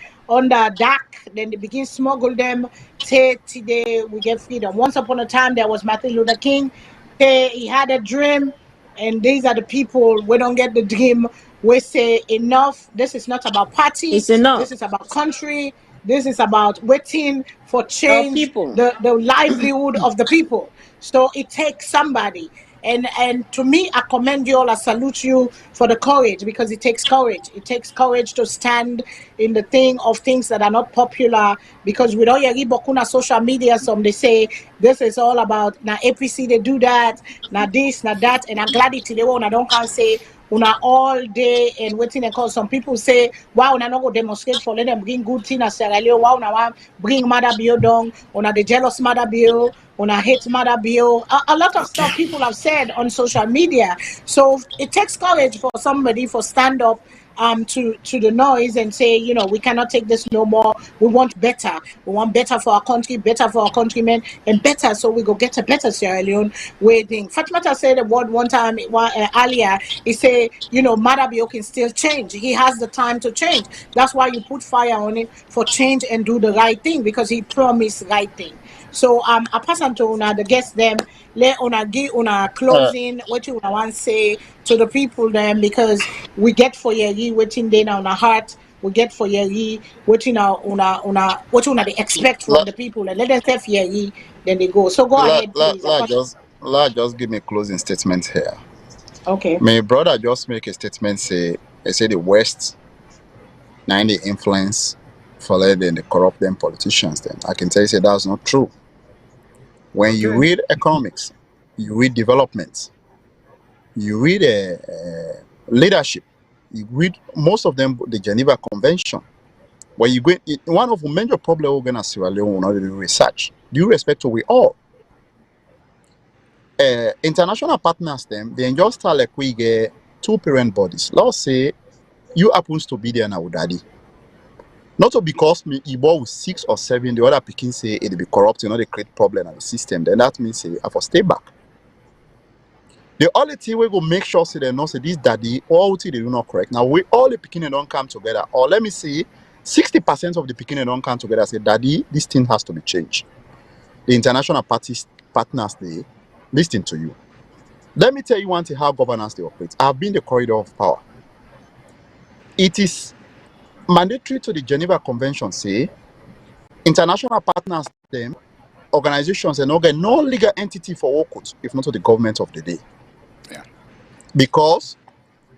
dock. Then they begin smuggle them. Say today we get freedom. Once upon a time, there was Martin Luther King. Say he had a dream, and these are the people we don't get the dream. We say enough. This is not about party. It's enough. This is about country. This is about waiting for Our change, people. the livelihood of the people. So it takes somebody. And to me, I commend you all. I salute you for the courage, because it takes courage. It takes courage to stand in the thing of things that are not popular. Because with all your Bokuna social media, some they say this is all about now APC they do that, now this, now that, and I'm glad it today when I don't can say una all day and waiting and call. Some people say, wow, una no go demonstrate for let them bring good thing as Sierra Leone. Wow, una want bring mother bill down, una the jealous mother bill, una hate mother bill. A lot of Okay. stuff people have said on social media. So it takes courage for somebody for stand up to the noise and say, you know, we cannot take this no more. We want better. We want better for our country, better for our countrymen, and better so we go get a better Sierra Leone waiting. Fatimata said a word one time earlier. He said, you know, Madabio can still change. He has the time to change. That's why you put fire on it for change and do the right thing, because he promised right thing. So I pass on to una the guest them. Let una give una Uh, closing what you want to say to the people them, because we get for ye waiting day on our heart. We get for ye waiting una what una they expect from let, the people, and let them say for ye, then they go. So go let, ahead, let, please. let just give me a closing statement here. Okay. My brother just make a statement say the West now the influence for then the corrupt them politicians. Then I can tell you say that's not true. When you Okay. read economics, you read development, you read leadership, you read most of them the Geneva Convention. When you go, one of the major problems we're gonna Sierra Leone will not do research. Due respect to we all. International partners them they just start like we get two parent bodies. Let's say you happens to be there now with daddy. Not so because me Igbo with 6 or 7, the other picking say it be corrupt, you know, they create problem in the system. Then that means say I for stay back. The only thing we go make sure say they know say this daddy all thing they do not correct. Now we all the picking don't come together. Or let me see, 60% of the picking don't come together. Say daddy, this thing has to be changed. The international parties partners they listen to you. Let me tell you one thing how governance they operate. I've been the corridor of power. It is mandatory to the Geneva Convention say international partners them organizations and organ no legal entity for workers if not to the government of the day. Yeah. Because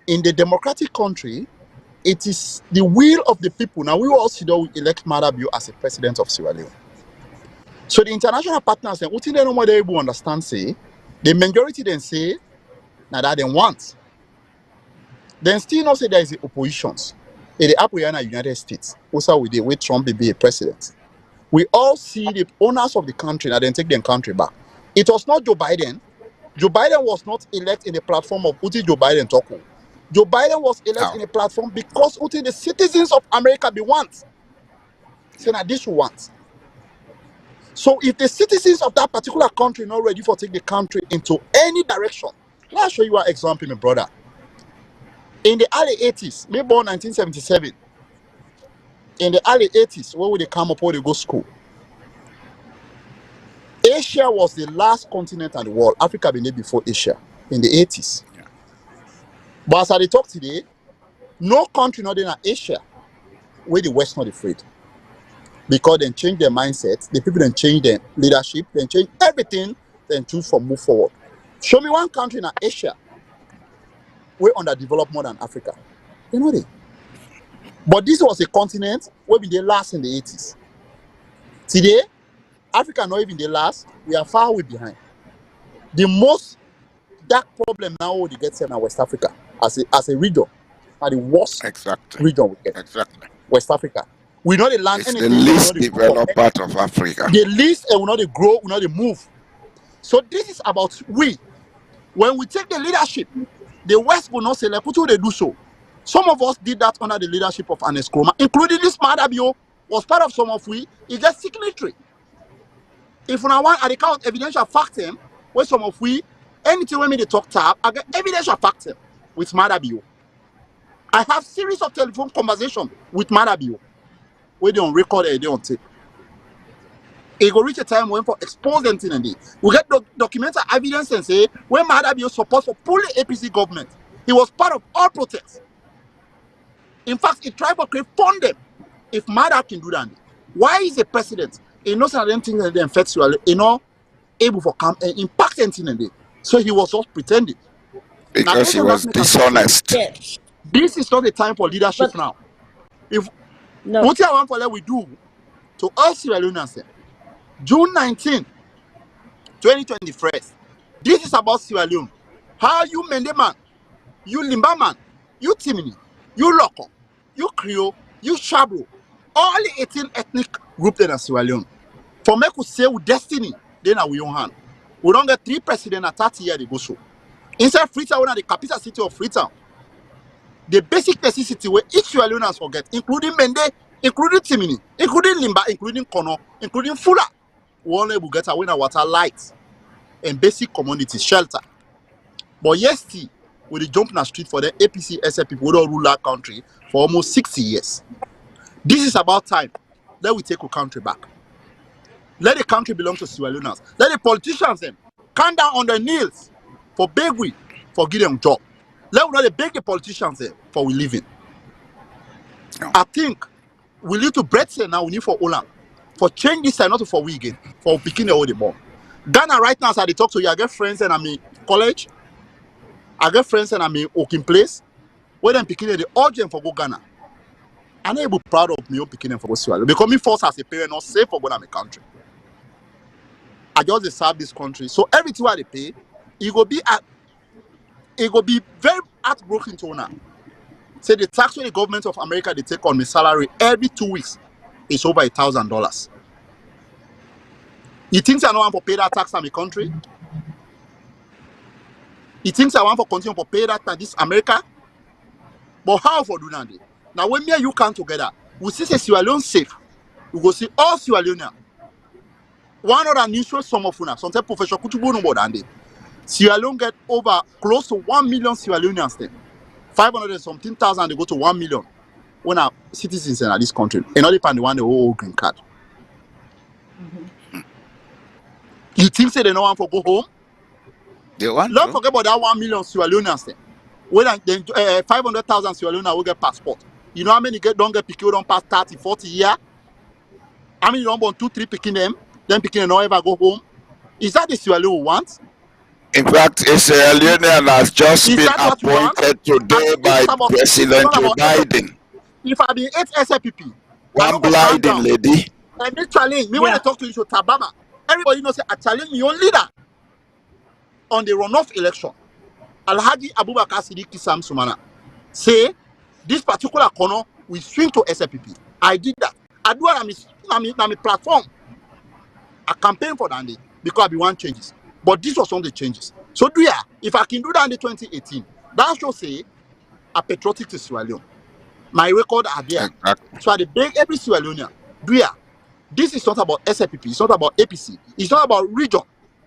in the democratic country, it is the will of the people. Now we will also elect Madabio as a president of Sierra Leone. So the international partners and what they know what they able understand say the majority then say now that they want. Then still not say there is the oppositions. In the Apoyana United States, also with the way Trump will be a president. We all see the owners of the country that then take their country back. It was not Joe Biden. Joe Biden was not elected in the platform of Uti Joe Biden Toko. Joe Biden was elected Oh, in a platform because Uti the citizens of America be want. Say yeah. now this you want. So if the citizens of that particular country not ready for take the country into any direction, let me show you one example, my brother. In the early 80s, me born 1977. In the early 80s, where would they come up where they go school? Asia was the last continent in the world. Africa been there before Asia in the 80s. Yeah. But as I talk today, no country not in Asia where the West not afraid. Because they change their mindset, the people then change their leadership, then change everything, then choose for move forward. Show me one country in Asia where underdeveloped more than Africa. You know they. But this was a continent where we did last in the 80s. Today, Africa not even the last, we are far way behind. The most dark problem now we get in West Africa as a region, are the worst Exactly. region we get. Exactly. West Africa. We know they learn It's the anything, and we know least they grow from developed part of Africa. the least, and we know they grow, we know they move. So this is about we. When we take the leadership, the West will not select who they do so. Some of us did that under the leadership of Anes Kroma, including this Madabio. was part of some of we, it's just signatory. If una want, I dey count evidential fact them, where some of we, anything when me they talk tab, I get evidential fact them with Madabio. I have series of telephone conversation with Madabio, where they on record and they on tape. It go reach a time when for expose them thing and they. We get documented evidence and say when Madabio supposed to pull the APC government, he was part of all protests. In fact, he tried to create fund them. If Mada can do that, why is the president? He knows that them things that they infect you, able to come and impact anything in it. So he was just pretending. Because he was dishonest. Yes. This is not the time for leadership now. If No. what I want for let we do to all Sierra Leoneans, June 19, 2021. This is about Sierra Leone. How you Mende man, you Limba man, you Timini, you Loko, you Creole, you Shabro, all the 18 ethnic groups in Sierra Leone. For me to say with destiny, then we own hand. We don't get 3 presidents at 30 years they go so. Inside Freetown, the capital city of Freetown, the basic necessity where each Sierra Leoneans forget, including Mende, including Timini, including Limba, including Kono, including Fula, we only will get away water, lights, and basic community shelter. But yes, with the jump in the street for the APC SF people who don't rule our country for almost 60 years. This is about time. Let we take our country back. Let the country belong to Sierra Leoneans. Let the politicians them calm down on their knees for beg we for give them job. Let we not beg the politicians them for we living. I think we need to break say now we need for Olam. For change this side, not for we again. For picking the old bomb. Ghana right now, as I talk to you, I get friends and I'm in college. I get friends and I'm in working place. Where them picking the urgent for go Ghana. I'm not able proud of me on picking them for go Sierra Leone. Because me force as a parent not safe for going to my country. I just serve this country. So everything I they pay, it go be very heartbroken to now. Say the tax when the government of America they take on my salary every 2 weeks is over $1,000. You think I don't want to pay that tax on my country? You think I want to continue to pay that tax this America? But how for do that? Now when me and you come together, we see Sierra Leone safe. We go see all Sierra Leoneans. One other news show some of una, sometimes Professor Kutubu no more than they. Sierra Leone get over close to 1 million Sierra Leoneans then. 500 and something thousand they go to 1 million when our citizens in this country. And all depend on the one they hold green card. You think say they no want to go home? They want Don't to. forget about that 1 million Sierra Leoneans then. When 500,000 Sierra Leoneans will get passport. You know how many don't get picky don't pass 30, 40 years? How many don't born 2, 3 picking them? Then picking them don't ever go home? Is that the Sierra Leone we want? In fact, a Sierra Leonean has just Is been that what you want? appointed today by President Joe Biden. If I be 8 SLPP, I One don't go calm blinding down. lady. And this challenge, me when I talk to you to Tabama, everybody knows say I challenge your leader on the runoff election. Alhaji Abubakar Siddiqui Sam Sumana say this particular corner we swing to SLPP. I did that. I do it on my platform. I campaign for that day because I be one changes. But this was one of the changes. So do ya, if I can do that in the 2018, that should say I'm patriotic to Sierra Leone. My record are there. Exactly. So I beg every Sierra Leonean, do ya. This is not about SLPP, it's not about APC, it's not about region,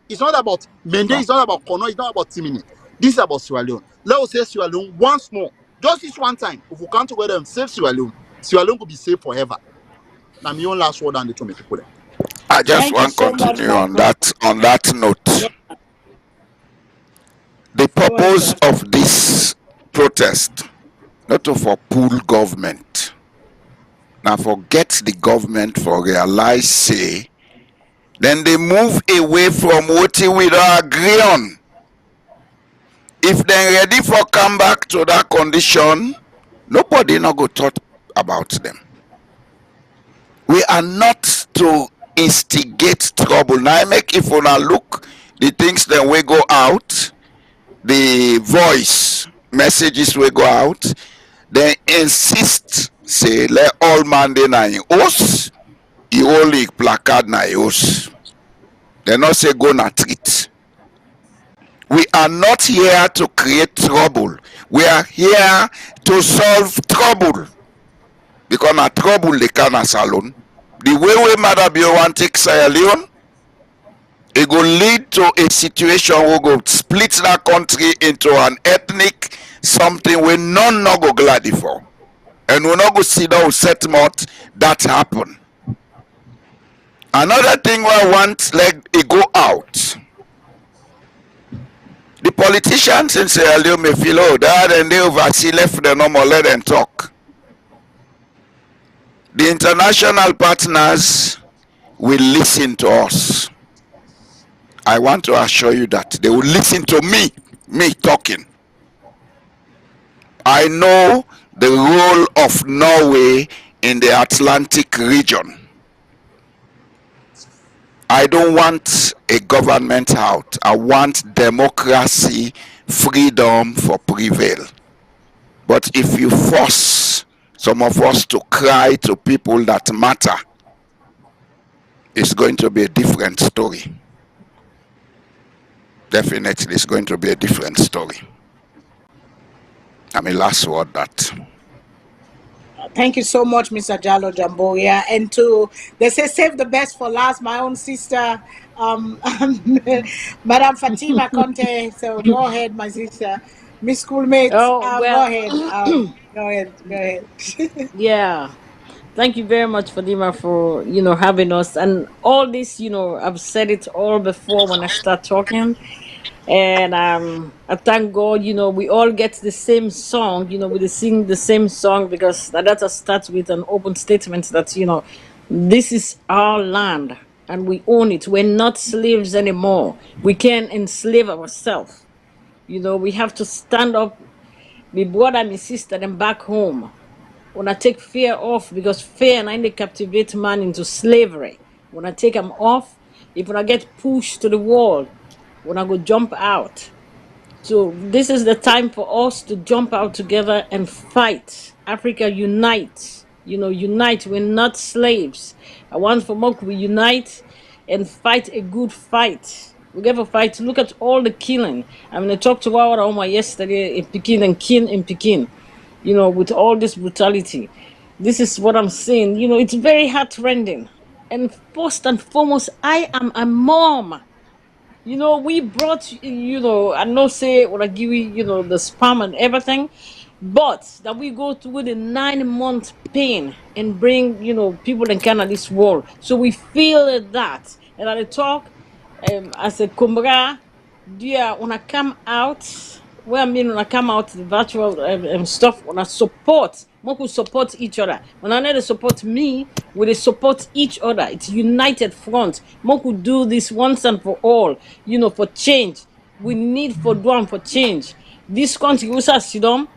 it's not about Mende, it's not about Kono, it's not about Timini. This is about Sierra Leone. Let us say Sierra Leone once more, just this one time. If we come together and save Sierra Leone will be safe forever. Now, my own last word on the two people. I just Thank you want to so much, continue my on brother. that note. Yeah. The Go on, purpose sir. of this protest, not to for pull government. Now forget the government for realize say, then they move away from what we don't agree on. If they're ready for come back to that condition, nobody not go talk about them. We are not to instigate trouble. Now I make if una look the things that we go out, the voice messages we go out, they insist say let all man dey na house, you only placard na house. They not say go na treat. We are not here to create trouble. We are here to solve trouble. because na trouble dey can na SALONE. The way Mother Bio wan take Sierra Leone, it go lead to a situation wey go split that country into an ethnic something wey none no go glad for, and we no go see that set mouth that happen. Another thing wey I want like it go out. The politicians in Sierra Leone may feel, oh, that and they oversee left them no more, let them talk. The international partners will listen to us. I want to assure you that they will listen to me talking. I know the role of Norway in the Atlantic region. I don't want a government out. I want democracy, freedom for prevail. But if you force some of us to cry to people that matter, it's going to be a different story. Definitely, it's going to be a different story. I mean, last word that. Thank you so much, Mr. Jalo Jamboya. And they say save the best for last, my own sister, Madam Fatima Conte. So go ahead, my sister. Miss Schoolmates, Oh, go well, ahead. Go ahead. yeah. Thank you very much, Fadima, for having us and all this. I've said it all before when I start talking, and I thank God. We all get the same song. We sing the same song because the data starts with an open statement that this is our land and we own it. We're not slaves anymore. We can't enslave ourselves. We have to stand up, my brother, my sister, and back home. When I take fear off, because fear and I captivate man into slavery. When I take them off, if when I get pushed to the wall, when I go jump out. So this is the time for us to jump out together and fight. Africa, unite. Unite. We're not slaves. I want for Mok we unite and fight a good fight. We get a fight. Look at all the killing. I mean, I talked to our Oma yesterday in Pekin and Kin in Pekin. With all this brutality. This is what I'm saying. It's very heart-rending. And first and foremost, I am a mom. We brought, I know say when I give you, the sperm and everything, but that we go through the 9 month pain and bring, people in Canada this world. So we feel that. And at the talk, as a Kumbra, dear, when I come out, when I come out the virtual stuff, when I support, we could support each other. When I need to support me, we support each other. It's united front. We could do this once and for all, for change. We need for one for change. This country, we sit down.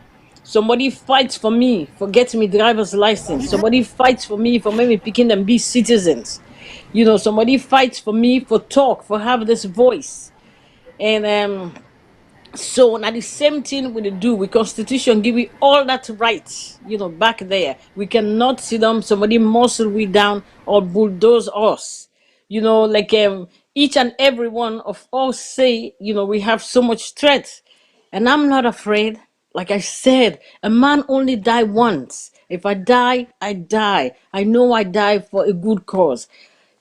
Somebody fights for me for getting me driver's license. Somebody fights for me for maybe picking them be citizens. Somebody fights for me for talk, for have this voice. And so now the same thing we do. We constitution give we all that right, back there. We cannot sit down, somebody muscle we down or bulldoze us. Like each and every one of us say, we have so much strength. And I'm not afraid. Like I said, a man only die once. If I die, I die. I know I die for a good cause.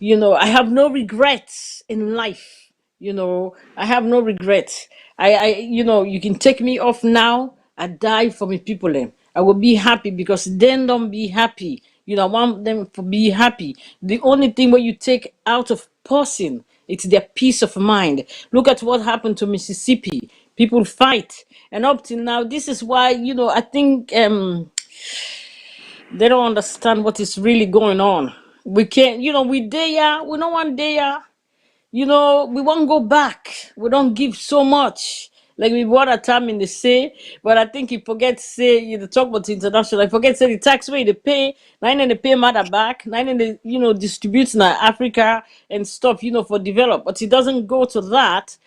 I have no regrets in life. I have no regrets. You can take me off now. I die for my people. I will be happy because then don't be happy. I want them to be happy. The only thing where you take out of person, it's their peace of mind. Look at what happened to Mississippi. People fight, and up till now, this is why I think they don't understand what is really going on. We can't, we there, we don't want there. We won't go back. We don't give so much. Like we what a time in the say, but I think you forget to say you talk about the international. I forget to say the tax way they pay, nine and they pay mother back, nine and they distribute in Africa and stuff, for develop. But it doesn't go to that,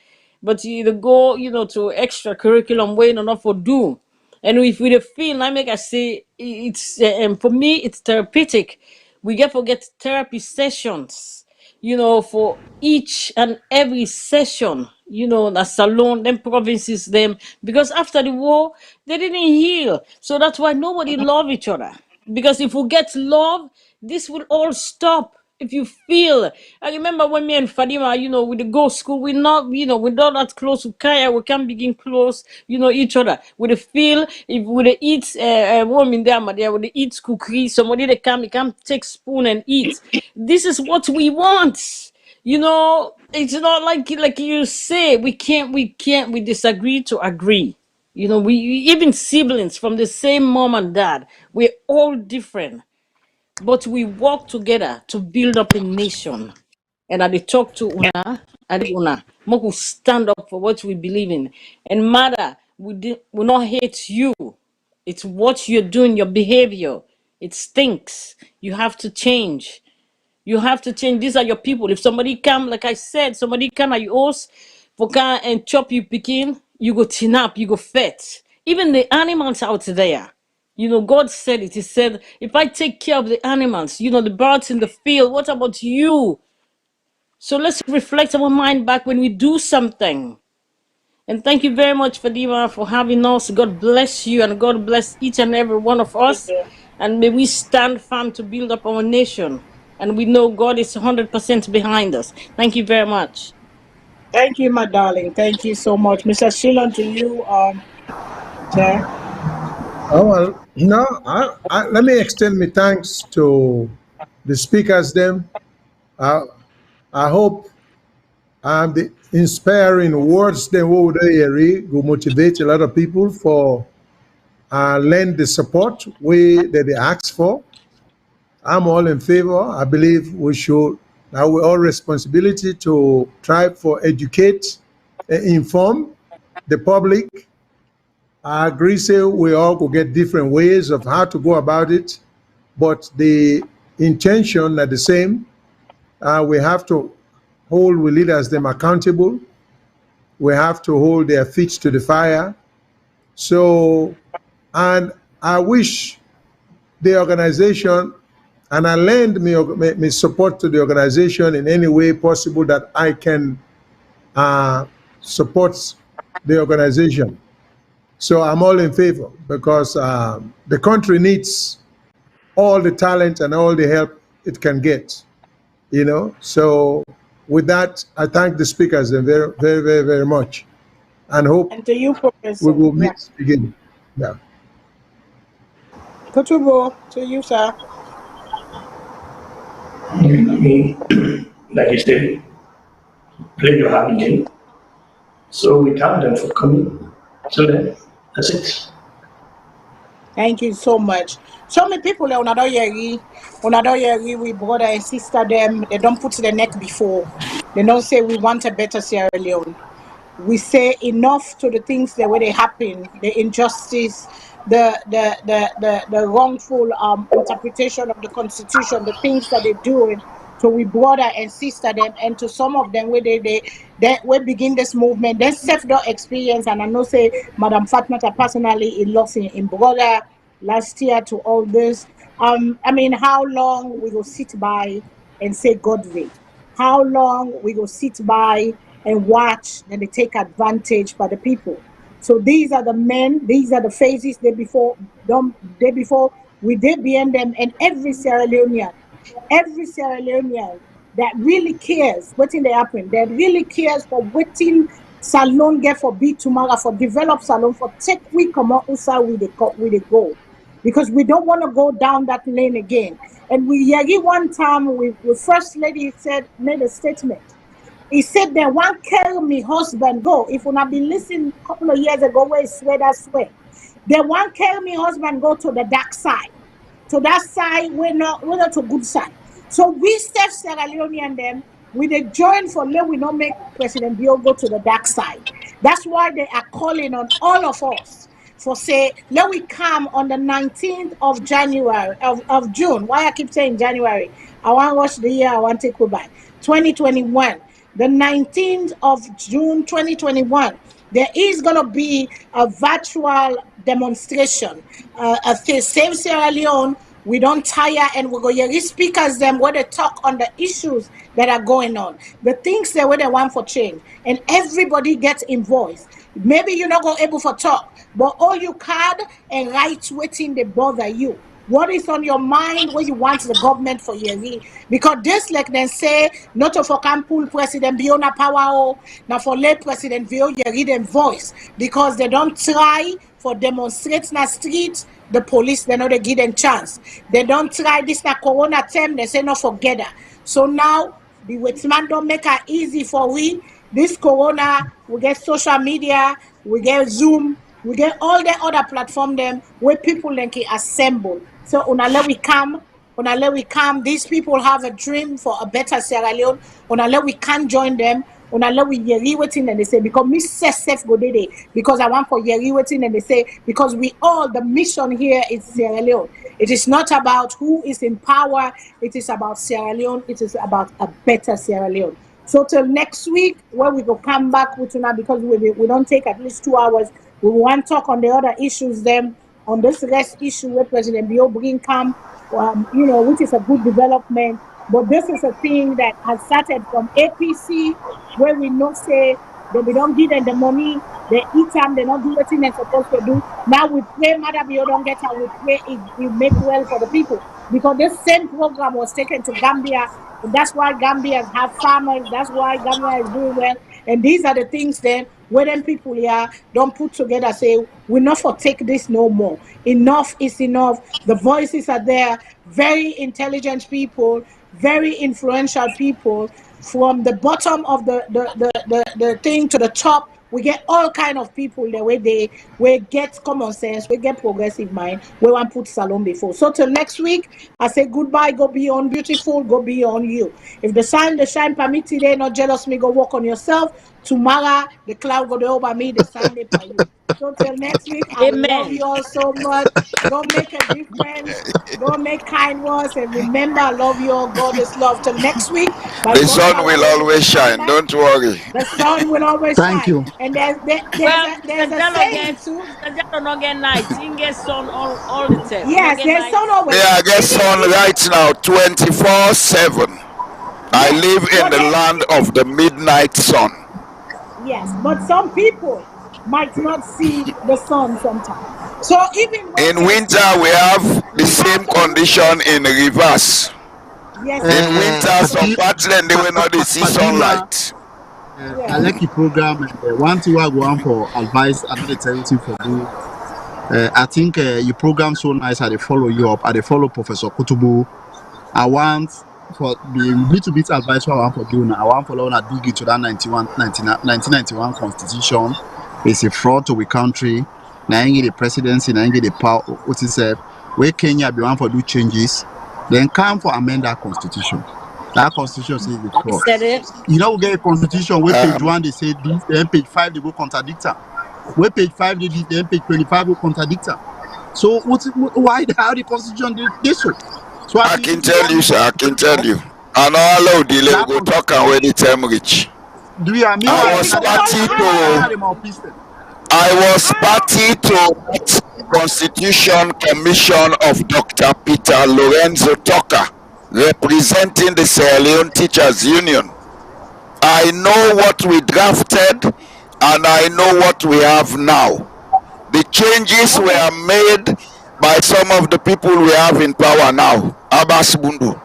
but you go, to extra curriculum way not for do. And if we feel, I make I say it's for me it's therapeutic. We get forget therapy sessions, for each and every session, the SALONE, them provinces, them because after the war they didn't heal, so that's why nobody love each other. Because if we get love, this will all stop. If you feel, I remember when me and Fadima, we would go school, we're not that close to Kaya, we can't begin close, each other. We feel, if we eat, warm in there, they would eat cookery, somebody they come take spoon and eat. This is what we want. It's not like you say, we disagree to agree. We even siblings from the same mom and dad, we're all different, but we work together to build up a nation. And I dey talk to una, I dey una, make we stand up for what we believe in. And mother, we not hate you. It's what you're doing, your behavior. It stinks. You have to change. You have to change. These are your people. If somebody come, like I said, somebody come at your house for come and chop you picking, you go tin up, you go fat. Even the animals out there. God said it. He said, if I take care of the animals, the birds in the field, what about you? So let's reflect our mind back when we do something. And thank you very much, Fadima, for having us. God bless you, and God bless each and every one of Thank us. you. And may we stand firm to build up our nation. And we know God is 100% behind us. Thank you very much. Thank you, my darling. Thank you so much. Mr. Shillon, to you, sir. Oh, well, no, let me extend my thanks to the speakers, them. I, I hope the inspiring words them over there will motivate a lot of people for lend the support that they ask for. I'm all in favor. I believe we should, now we all responsibility to try for educate and inform the public. I agree, say we all could get different ways of how to go about it, but the intention are the same. We have to hold we leaders them accountable. We have to hold their feet to the fire. So, and I wish the organization, and I lend me support to the organization in any way possible that I can support the organization. So I'm all in favor because the country needs all the talent and all the help it can get. So with that, I thank the speakers very, very, very, very much, and hope And to you, we Professor. will Yeah. meet again. Yeah. Kotubo, to you, sir. I mean, like you said, pleasure having them. So we thank them for coming. So then, that's it. Thank you so much. So many people another year, we brother and sister them, they don't put the neck before. They don't say we want a better Sierra Leone. We say enough to the things that where they happen, the injustice, the wrongful interpretation of the constitution, the things that they're doing. So we brother and sister them, and to some of them where they we begin this movement. They self don't experience, and I know say Madam Fatmata personally in lost in brother last year to all this. I mean, how long we will sit by and say God will? How long we go sit by and watch and they take advantage by the people? So these are the men, these are the faces they before we did behind them, and every Sierra Leonean that really cares what in they happen, that really cares for waiting salon get for be tomorrow, for develop salon, for take we come out outside with the go, because we don't want to go down that lane again. And we yagi one time we first lady said made a statement. He said that one carry me husband go. If you not been listening a couple of years ago where he swear that swear. The one carry me husband go to the dark side. To that side, we're not to good side. So we step Sierra Leone and them with a join for let we not make President Bio go to the dark side. That's why they are calling on all of us for say, let we come on the 19th of January, of June. Why I keep saying January? I want to watch the year, I want to take you back. 2021. The 19th of June 2021. There is going to be a virtual demonstration. Save Sierra Leone. We don't tire, and we go hear these speakers them where they talk on the issues that are going on, the things that where they want for change, and everybody gets involved. Maybe you're not going able for talk, but all you card and write waiting they bother you. What is on your mind where you want the government for Yeri? Because this, like they say, not for can pull President Biona power, now for let President Vio Yeri them voice because they don't try for demonstrate na street. The police they know they give them chance. They don't try this na corona term. They say no forget that. So now the waitsman don't make it easy for we. This corona, we get social media, we get Zoom, we get all the other platform them where people then can assemble. So unale we come. These people have a dream for a better Sierra Leone. Unale we can join them. Unale we yeri waiting and they say because me self go day because I want for yeri waiting and they say because we all the mission here is Sierra Leone. It is not about who is in power. It is about Sierra Leone. It is about a better Sierra Leone. So till next week, where we go come back with tonight because we don't take at least 2 hours. We want to talk on the other issues. Them on this rest issue where President Bio bring come, which is a good development. But this is a thing that has started from APC, where we know say that we don't give them the money, they eat them, they don't do what they're supposed to do. Now we pray, Mother Bio don't get her, we pray it make well for the people. Because this same program was taken to Gambia. And that's why Gambia have farmers. That's why Gambia is doing well. And these are the things then where them people here don't put together say we're not for take this no more. Enough is enough. The voices are there. Very intelligent people, very influential people. From the bottom of the thing to the top, we get all kind of people the way we get common sense, we get progressive mind, we want to put Salone before. So till next week, I say goodbye, go be on beautiful, go be on you. If the shine permit today, not jealous me, go work on yourself. Tomorrow the cloud go over me, the sun they by you. So till next week, I love Amen. you all so much. Go make a difference. Go make kind words and remember I love you all. God is love. Till next week, by The God's sun power, will where we go always come shine. back. Don't worry. The sun will always Thank shine. you. And Well, there's Mr. a Jello saying. get too. Mr. Jello not get night. He get sun all the time. Not Yes, get there's night. sun Me, always. I get Even sun if right now, 24/7. I yes, live in but the then land of the midnight sun. yes, but some people might not see the sun sometimes. So even when In there's winter, we sun, have the we have same to look for the condition in sun. reverse. Yes, In sir. winter, So some parts then they will not see Fatima, sunlight. I yes. like the program. And one thing I go on for advice, another thing for do. I think your program so nice. I they follow you up. I they follow Professor Kutubu. I want for the little bit advice what I want for do now. I want for Lona dig into that 1991 constitution. It's a fraud to the country. Now you get the presidency, now you get the power. What is it? Where Kenya be want for do changes, then come for amend that constitution. That constitution says the He fraud. said it. You know, we get a constitution where page Um, 1 they say this, then page 5 they go contradict them. Where page 5 they this, then page 25 go contradict them. So why how the constitution did this so? So I I think can if you tell want you, the sir. I can tell constitution, you. And all of delay, we that go talk and when the time reach. do you I meanwhile Okay, was because party now to they more pistol. I was how party to that Constitution Commission of Dr. Peter Lorenzo Tucker, representing the Sierra Leone Teachers Union. I know what we drafted and I know what we have now. The changes okay. were made by some of the people we have in power now. Abbas Bundu.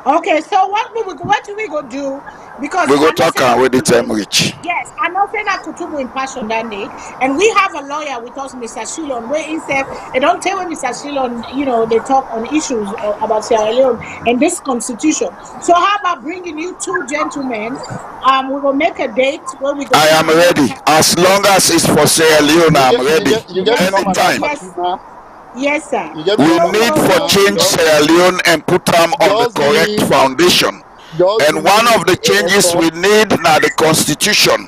Okay, so what do we go do? Because We go I'm not talk saying that and when the time Kutubu. reach. Yes, I'm not saying that Kutubu in passion that day. And we have a lawyer with us, Mr. Shilon, where he said, and don't tell when Mr. Shilon, they talk on issues about Sierra Leone and this constitution. So how about bringing you two gentlemen? We will make a date where we go I am come. ready. As long as it's for Sierra Leone, I'm ready. You get me Yes, number now, Anytime. yes, Fatima. yes, sir. You get me We number need for Fatima. change Sierra Leone and put them on the Just give correct me foundation. And one of the a changes thought. we need now the constitution.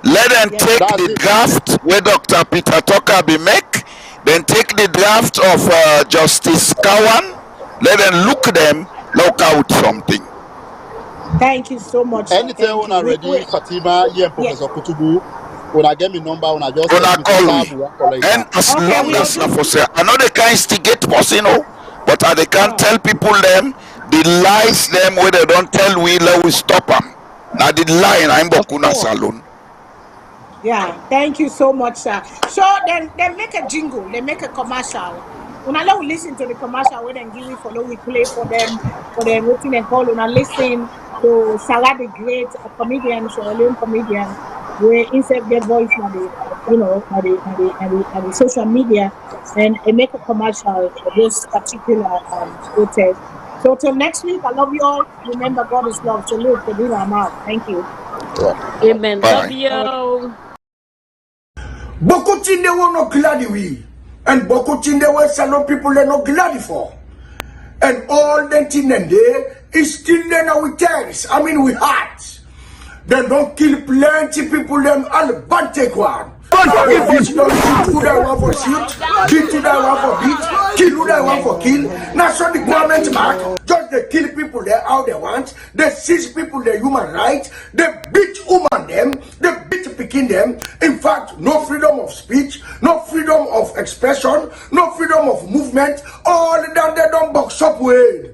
Let them Yes, take sir. That's the it. draft where Dr. Peter Tucker be make. Then take the draft of Justice Cowan. Let them look out something. Thank you so much, sir. Anytime Thank when you. I ready, Fatima, you and Yes. Professor Kutubu, when I get me number, when I just Gonna text me say call we. Tabu, I call it And back. as Okay, long we go as na do. for say, I know they can instigate person, but they can't Oh, tell people them the lies them where they don't tell we let we stop them. Now the lie I'm of bokuna course. salon. Yeah, thank you so much, sir. So then they make a jingle, they make a commercial. Una let we listen to the commercial where then give we follow we play for them waiting and call una listen to Sarah the Great, a comedian, Sierra Leone comedian, where insert get voice na the na the social media and make a commercial for this particular protest. So till next week, I love you all. Remember, God is love. Salute, Kedina, I'm out. Thank you. Amen. Love Bye. you. Beaucoup de gens no glad we, and beaucoup de gens Salone people they no glad for, and all the thing and there is still then we terrorists. I mean we hearts. They don't kill plenty people. Them all bad take one. If you don't shoot who they want for shoot, beat who they want for beat, kill who they want for kill. Now so the government mark, just they kill people there how they want, they seize people their human rights, they beat woman them, they beat picking them. In fact, no freedom of speech, no freedom of expression, no freedom of movement, all that they don't box up with.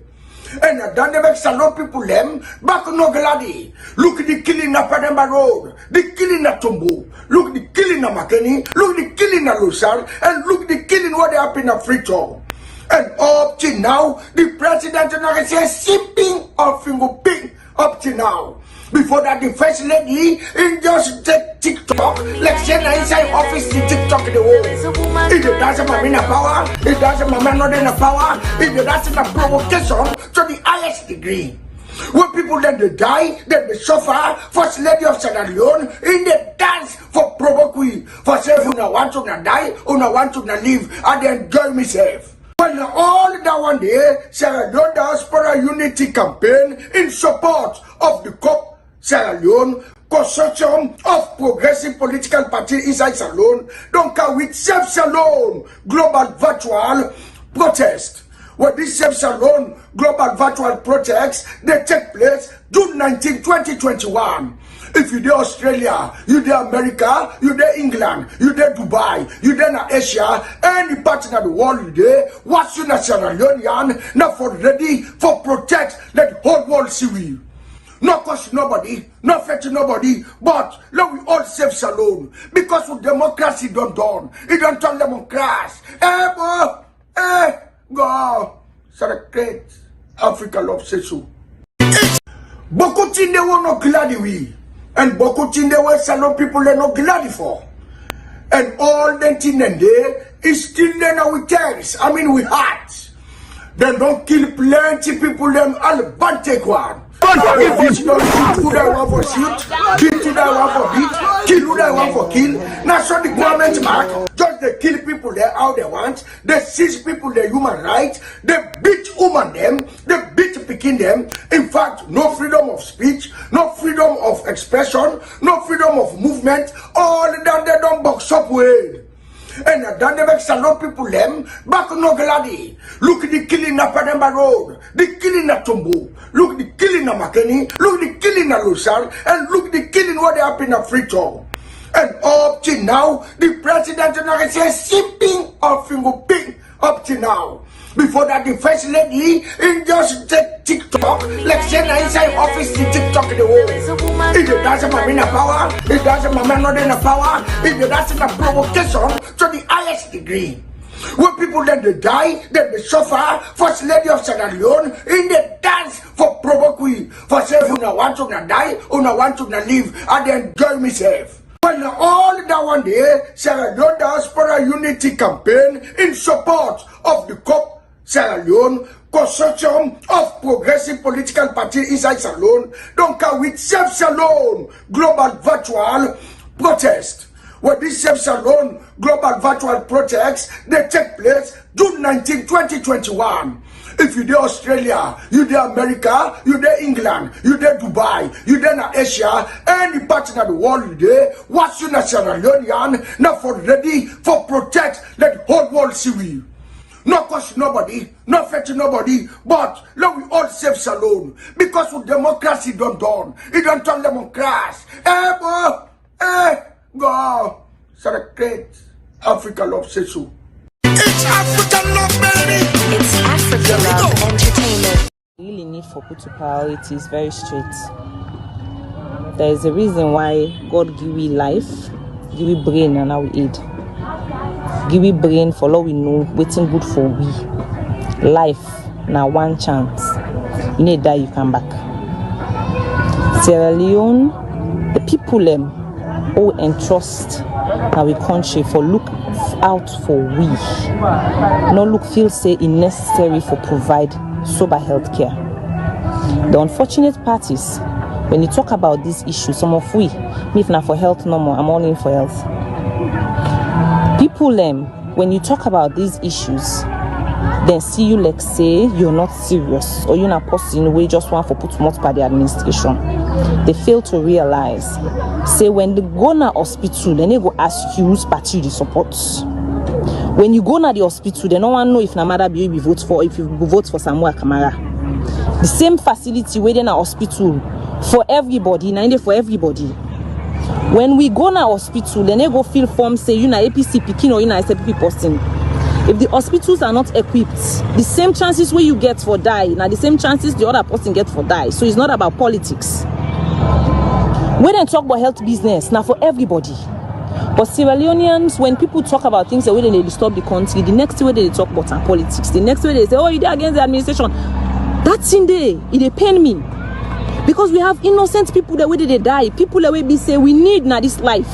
And then they make Salone people them back no gladi. Look at the killing at Pademba Road, the killing at Tumbo, look the killing at McKinney, look the killing at Lusal, and look the killing what happened at Freetown. And up to now, the president says simping or finger ping up to now. Before that, the first lady in just take TikTok, like say inside office the TikTok in the world. If you dance my in a power, if dance my man not in a power, if you dance in a provocation to the highest degree. When people then they die, then they suffer, First Lady of Sierra Leone, in the dance for provoking, for say una want to die, una want to live, and then enjoy myself. Well, all that one day, Sierra Leone Diaspora Unity Campaign in support of the COP Sierra Leone consortium of progressive political party inside Salone, donc with Save Salone global virtual protest. Well, this Save Salone global virtual protest, they take place June 19, 2021. If you're there Australia, you're there America, you're there England, you're there Dubai, you're there in Asia, any part of the world you there, what's in a Sierra Leonean, not for ready for protect, let the whole world see we. Not cost nobody, not fetch nobody, but let we all save Salone. Because with democracy don't done. It don't turn democracy. Go. Great Africa love say so. Beaucoup de gens no glad we. And beaucoup de gens Salone people they no glad for. And all the thing and there is still then we terrorists. I mean we hearts. They don't kill plenty people them all bad take one. If you don't shoot who they want for shoot, beat who they want for beat, kill who they want for kill. Now so the government mark, just they kill people there how they want, they seize people their human rights, they beat woman them, they beat picking them. In fact, no freedom of speech, no freedom of expression, no freedom of movement, all that they don't box up with. And then they make Salone people them back no gladi. Look at the killing at Pademba Road, the killing at Tumbo, look the killing at McKinney, look the killing at Lusal, and look the killing what happened at Freetown. And up to now, the president says simping or finger ping up to now. Before that, the first lady in just take TikTok, like say inside office the TikTok in the world. If you dance my in a power, if dance my man not in a power, if you dance in a provocation to the highest degree. When people then they die, then they suffer, First Lady of Sierra Leone in the dance for provoking, for say una want to die, una want to live, and then enjoy myself. Well, all that one day, Sierra Leone Diaspora Unity Campaign in support of the COP Sierra Leone consortium of progressive political party inside Salone, donc with Save Salone global virtual protest. Well, this Save Salone global virtual protest, they take place June 19, 2021. If you're there Australia, you're there America, you're there England, you're there Dubai, you're there in Asia, any part of the world you there, what's in a Sierra Leonean, not for ready for protect, let the whole world see we. Not cost nobody, not fetch nobody, but let we all save Salone. Because with democracy don't done. It don't turn democracy. Go. Great Africa love say so. It's African love, baby. It's African love entertainment. We really need for put to priorities very straight. There is a reason why God give we life, give we brain, and now we eat. give we brain for all we know, waiting good for we. Life now one chance. You need die, you come back. Sierra Leone, the people who entrust now we country for look out for we. No look feel say it necessary for provide sober health care. The unfortunate parties, when you talk about this issue, some of we, me if not for health no more, I'm all in for health. People when you talk about these issues, then see you like say you're not serious or you're not person we just want for put more by the administration. They fail to realize, say when they go na hospital, then they go ask you who's party the support. When you go na the hospital, they don't want to know if Namada be vote for, if you vote for Samuel Kamara. The same facility within a hospital for everybody, 90 for everybody. When we go na hospital, then they go fill form say you na APC Pekin or you na SAP person. If the hospitals are not equipped, the same chances where you get for die, now the same chances the other person get for die. So it's not about politics. When they talk about health business, now for everybody. But Sierra Leoneans, when people talk about things the way they disturb the country, the next way they talk about politics, the next way they say, oh, you're against the administration. That's in there. It pain me. Because we have innocent people the way they die. People the way we say we need now this life.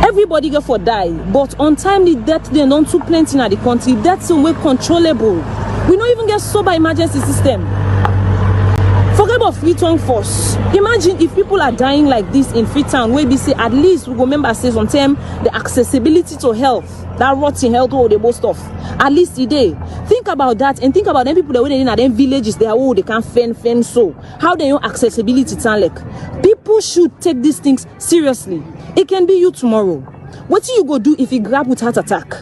Everybody go for die, but untimely death they don't too plenty in the country. That's a way controllable. We don't even get sober emergency system. Forget about Freetown Force. Imagine if people are dying like this in Freetown, where we say at least we remember say sometimes the accessibility to health, that rotten health all the most of. At least today, think about that and think about them people that when in them villages they are they can't fend so. How they know accessibility sound like? People should take these things seriously. It can be you tomorrow. What do you go do if you grab with heart attack?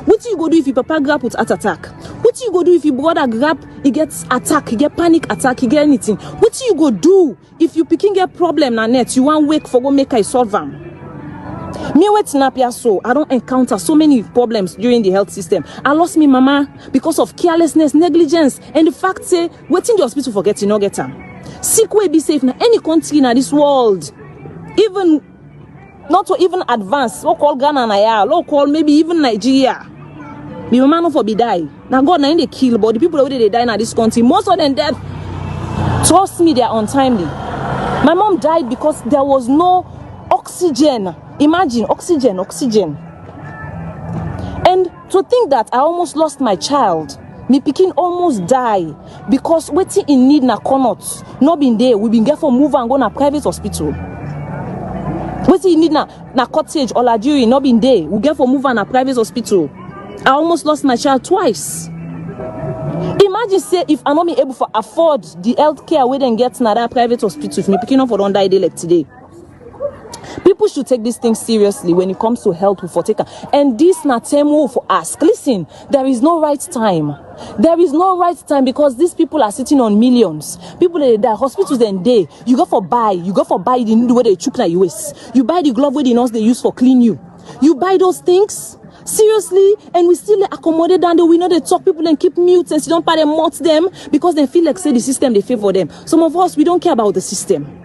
What do you go do if your papa grab with heart attack? What do you go do if your brother grab, he gets attack, he get panic attack, he get anything? What do you go do if you picking get problem na net, you want wake for go make I solve them? Me wait Tinapia so I don't encounter so many problems during the health system. I lost me mama because of carelessness, negligence, and the fact say waiting the hospital for getting no get them. Sick way be safe now any country in this world, even not to even advance, local Ghana na local maybe even Nigeria. Me mama no for be die. Now God na in they kill, but the people that they die in this country, most of them dead. Trust me, they are untimely. My mom died because there was no oxygen. Imagine oxygen. And to think that I almost lost my child, me pikin almost die because waiting in need na cannot not been there. We been get for move and go na private hospital. Waiting in need na cottage or Algeria not been there. We get for move and a private hospital. I almost lost my child twice. Imagine say if I'm not be able to afford the health care we then get in that private hospital, if me picking up for don't die day like today. People should take these things seriously when it comes to health for taker. And this not time for ask. Listen, there is no right time. There is no right time because these people are sitting on millions. People that die, hospitals then day. You go for buy the need where they chook na US. You buy the glove where the nurse they use for clean you. You buy those things seriously, and we still accommodate down there. We know they talk people and keep mute and don't pay them mot them because they feel like say the system they favor them. Some of us we don't care about the system.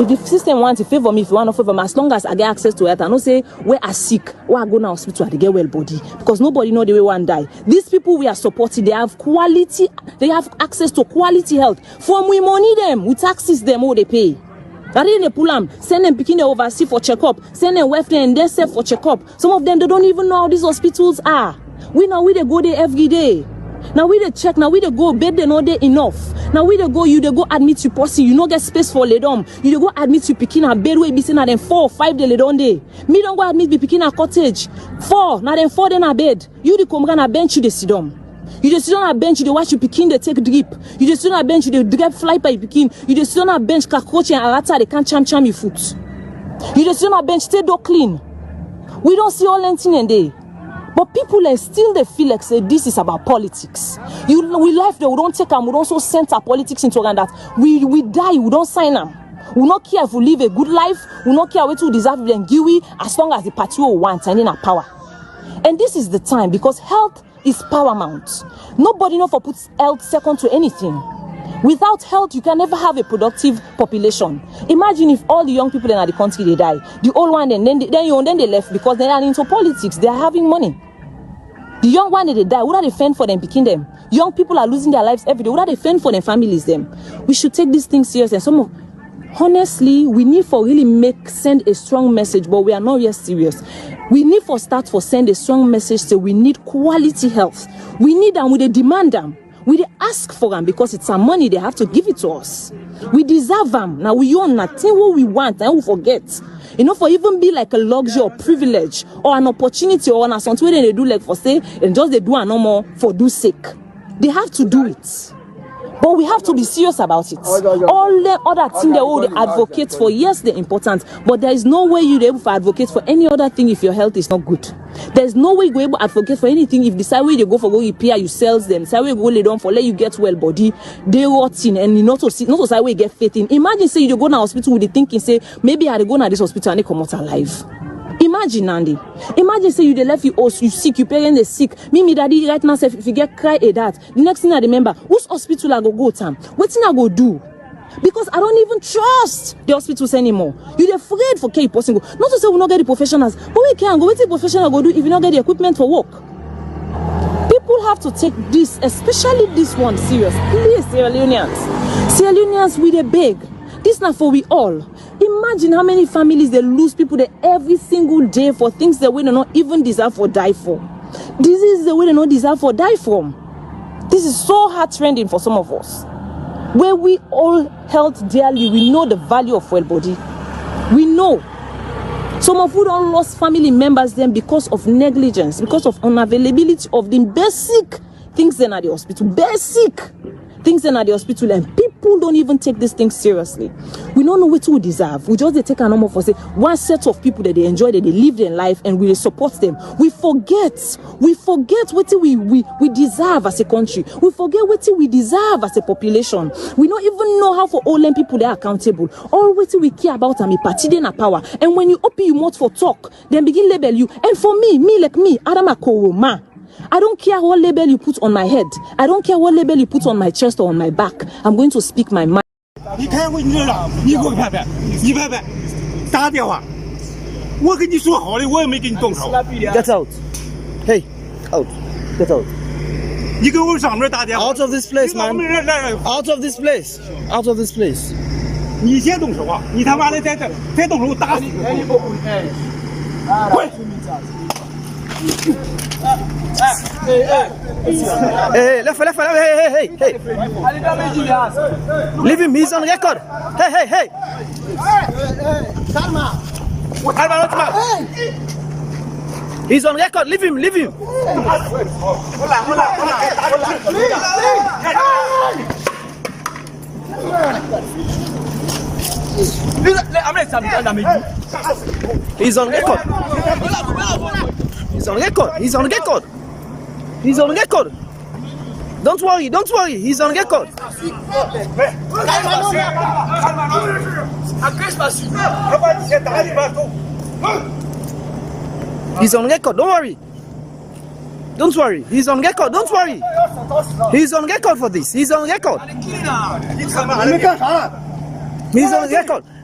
If the system wants to favor me, if you want to favor me, as long as I get access to it, I don't say where I sick, where I go now hospital, I get well body because nobody know the way one die. These people we are supporting, they have quality, they have access to quality health. From we money them, we taxes them, all they pay. I didn't pull them, send them picking overseas for checkup, send them welfare and then save for checkup. Some of them they don't even know how these hospitals are. We they go there every day. Now we they check, now we they go bed they know they enough. Now we they go, you they go admit you pussy, you no get space for lay down. You they go admit you picking a bed where be seen at them 4 or 5 they lay down day. Me don't go admit be picking a cottage. 4, now then 4 then a bed. You the come gonna bench you they sit down. You just sit on a bench, you dey watch you picking, they take drip. You just sit on a bench, you dey drip fly by picking. You just sit on a bench, cockroach and arata, they can't cham your foot. You just sit on a bench, stay door clean. We don't see all anything in there. But people still they feel like say this is about politics. We life there, we don't take them, we don't so center politics into organ that we die, we don't sign them. We not care if we live a good life, we not care what we deserve them give as long as the party will want and in our power. And this is the time because health is paramount. Nobody know for puts health second to anything. Without health, you can never have a productive population. Imagine if all the young people in the country they die, the old one then they left because they are into politics. They are having money. The young one they die, would they fend for them, picking them? Young people are losing their lives every day. Would they fend for their families? Them. We should take these things serious. And honestly, we need for really send a strong message, but we are not yet serious. We need for send a strong message. So we need quality health. We need them. We demand them. We ask for them because it's our money. They have to give it to us. We deserve them. Now we own nothing what we want and we forget. For even be like a luxury or privilege or an opportunity or an something they do like for say and just they do a normal for do sake. They have to do it. But we have to be serious about it. All the other things they will advocate for, yes, they're important. But there is no way you're able to advocate for any other thing if your health is not good. There's no way you're able to advocate for anything if the side way you go for go repair, you sells them. The side way you go lay down for let you get well body, they rot in and not to side way you get faith in. Imagine say you go to hospital with the thinking say maybe I go to this hospital and they come out alive. Imagine, Andy. Imagine say you they left you sick, you parents they sick. Me daddy right now say if you get cry at that. The next thing I remember, whose hospital I go to? What thing I go do? Because I don't even trust the hospitals anymore. You're afraid for care person go. Not to say we not get the professionals, but we can go. What the professional go do if you not get the equipment for work? People have to take this, especially this one, serious. Please, Sierra Leoneans. Sierra Leoneans, we they beg. This not for we all. Imagine how many families they lose people there every single day for things that we do not even deserve for die for. This is the way they don't deserve for die from. This is so heart-rending for some of us. Where we all held dearly, we know the value of well body. We know. Some of you don't lost family members then because of negligence, because of unavailability of the basic things in at the hospital. Basic things in at the hospital, and people don't even take these things seriously. We don't know what we deserve. We just take a number for say one set of people that they enjoy, that they live their life, and we support them. We forget what we deserve as a country. We forget what we deserve as a population. We don't even know how for all them people they are accountable. All what we care about and party in a power. And when you open your mouth for talk, then begin label you. And for me, Adama Koroma. I don't care what label you put on my head. I don't care what label you put on my chest or on my back. I'm going to speak my mind. Get out. Hey, out. Get out. Out of this place, man. Out of this place. Out of this place. Hey, left, hey. Leave him, he's on record. Hey. He's on record, leave him. He's on record. Don't worry. He's on record. He's on record. Don't worry. He's on record. Don't worry. He's on record for this. He's on record.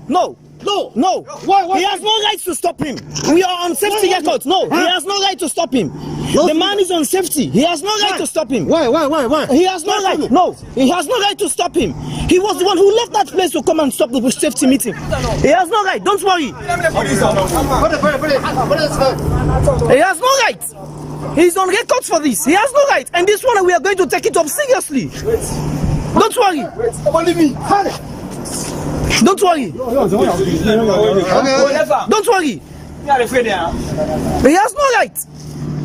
No. Why? He has no right to stop him. We are on safety records. No, he has no right to stop him. The man is on safety. He has no right to stop him. Why? He has no right. No, he has no right to stop him. He was the one who left that place to come and stop the safety meeting. He has no right. Don't worry. He has no right. He's on record for this. He has no right. And this one, we are going to take it up seriously. Don't worry. Don't worry. He has no right.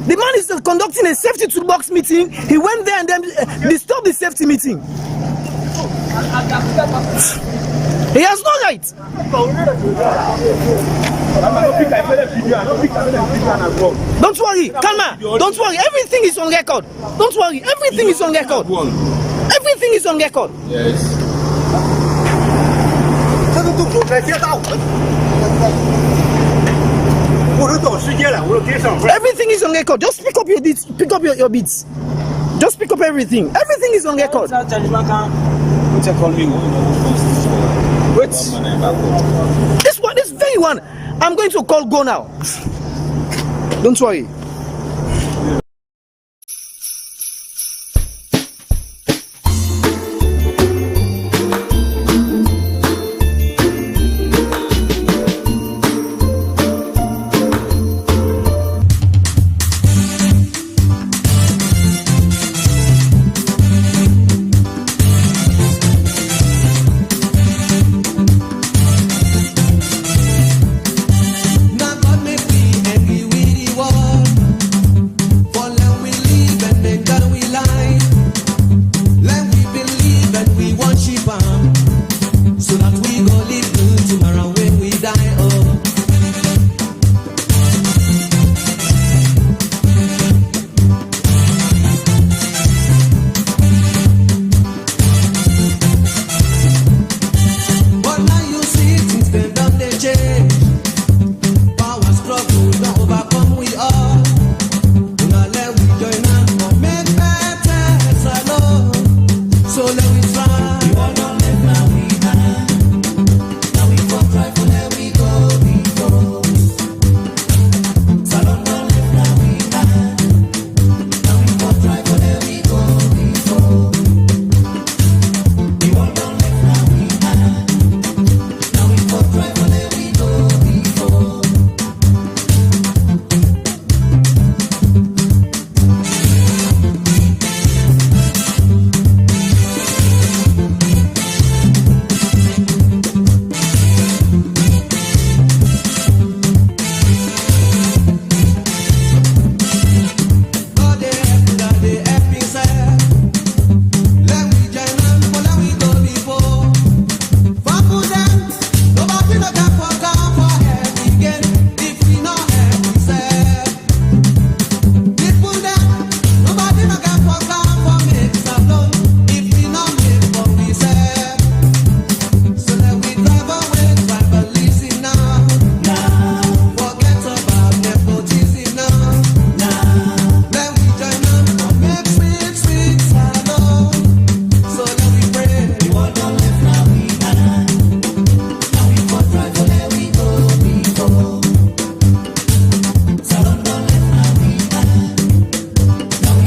The man is conducting a safety toolbox meeting. He went there and then disturbed the safety meeting. He has no right. Don't worry, Kalma. Don't worry. Everything is on record. Don't worry. Everything is on record. Everything is on record. Yes. Everything is on record. Just pick up your beats. Just pick up everything. Everything is on record. Wait. This very one. I'm going to call Go now. Don't worry.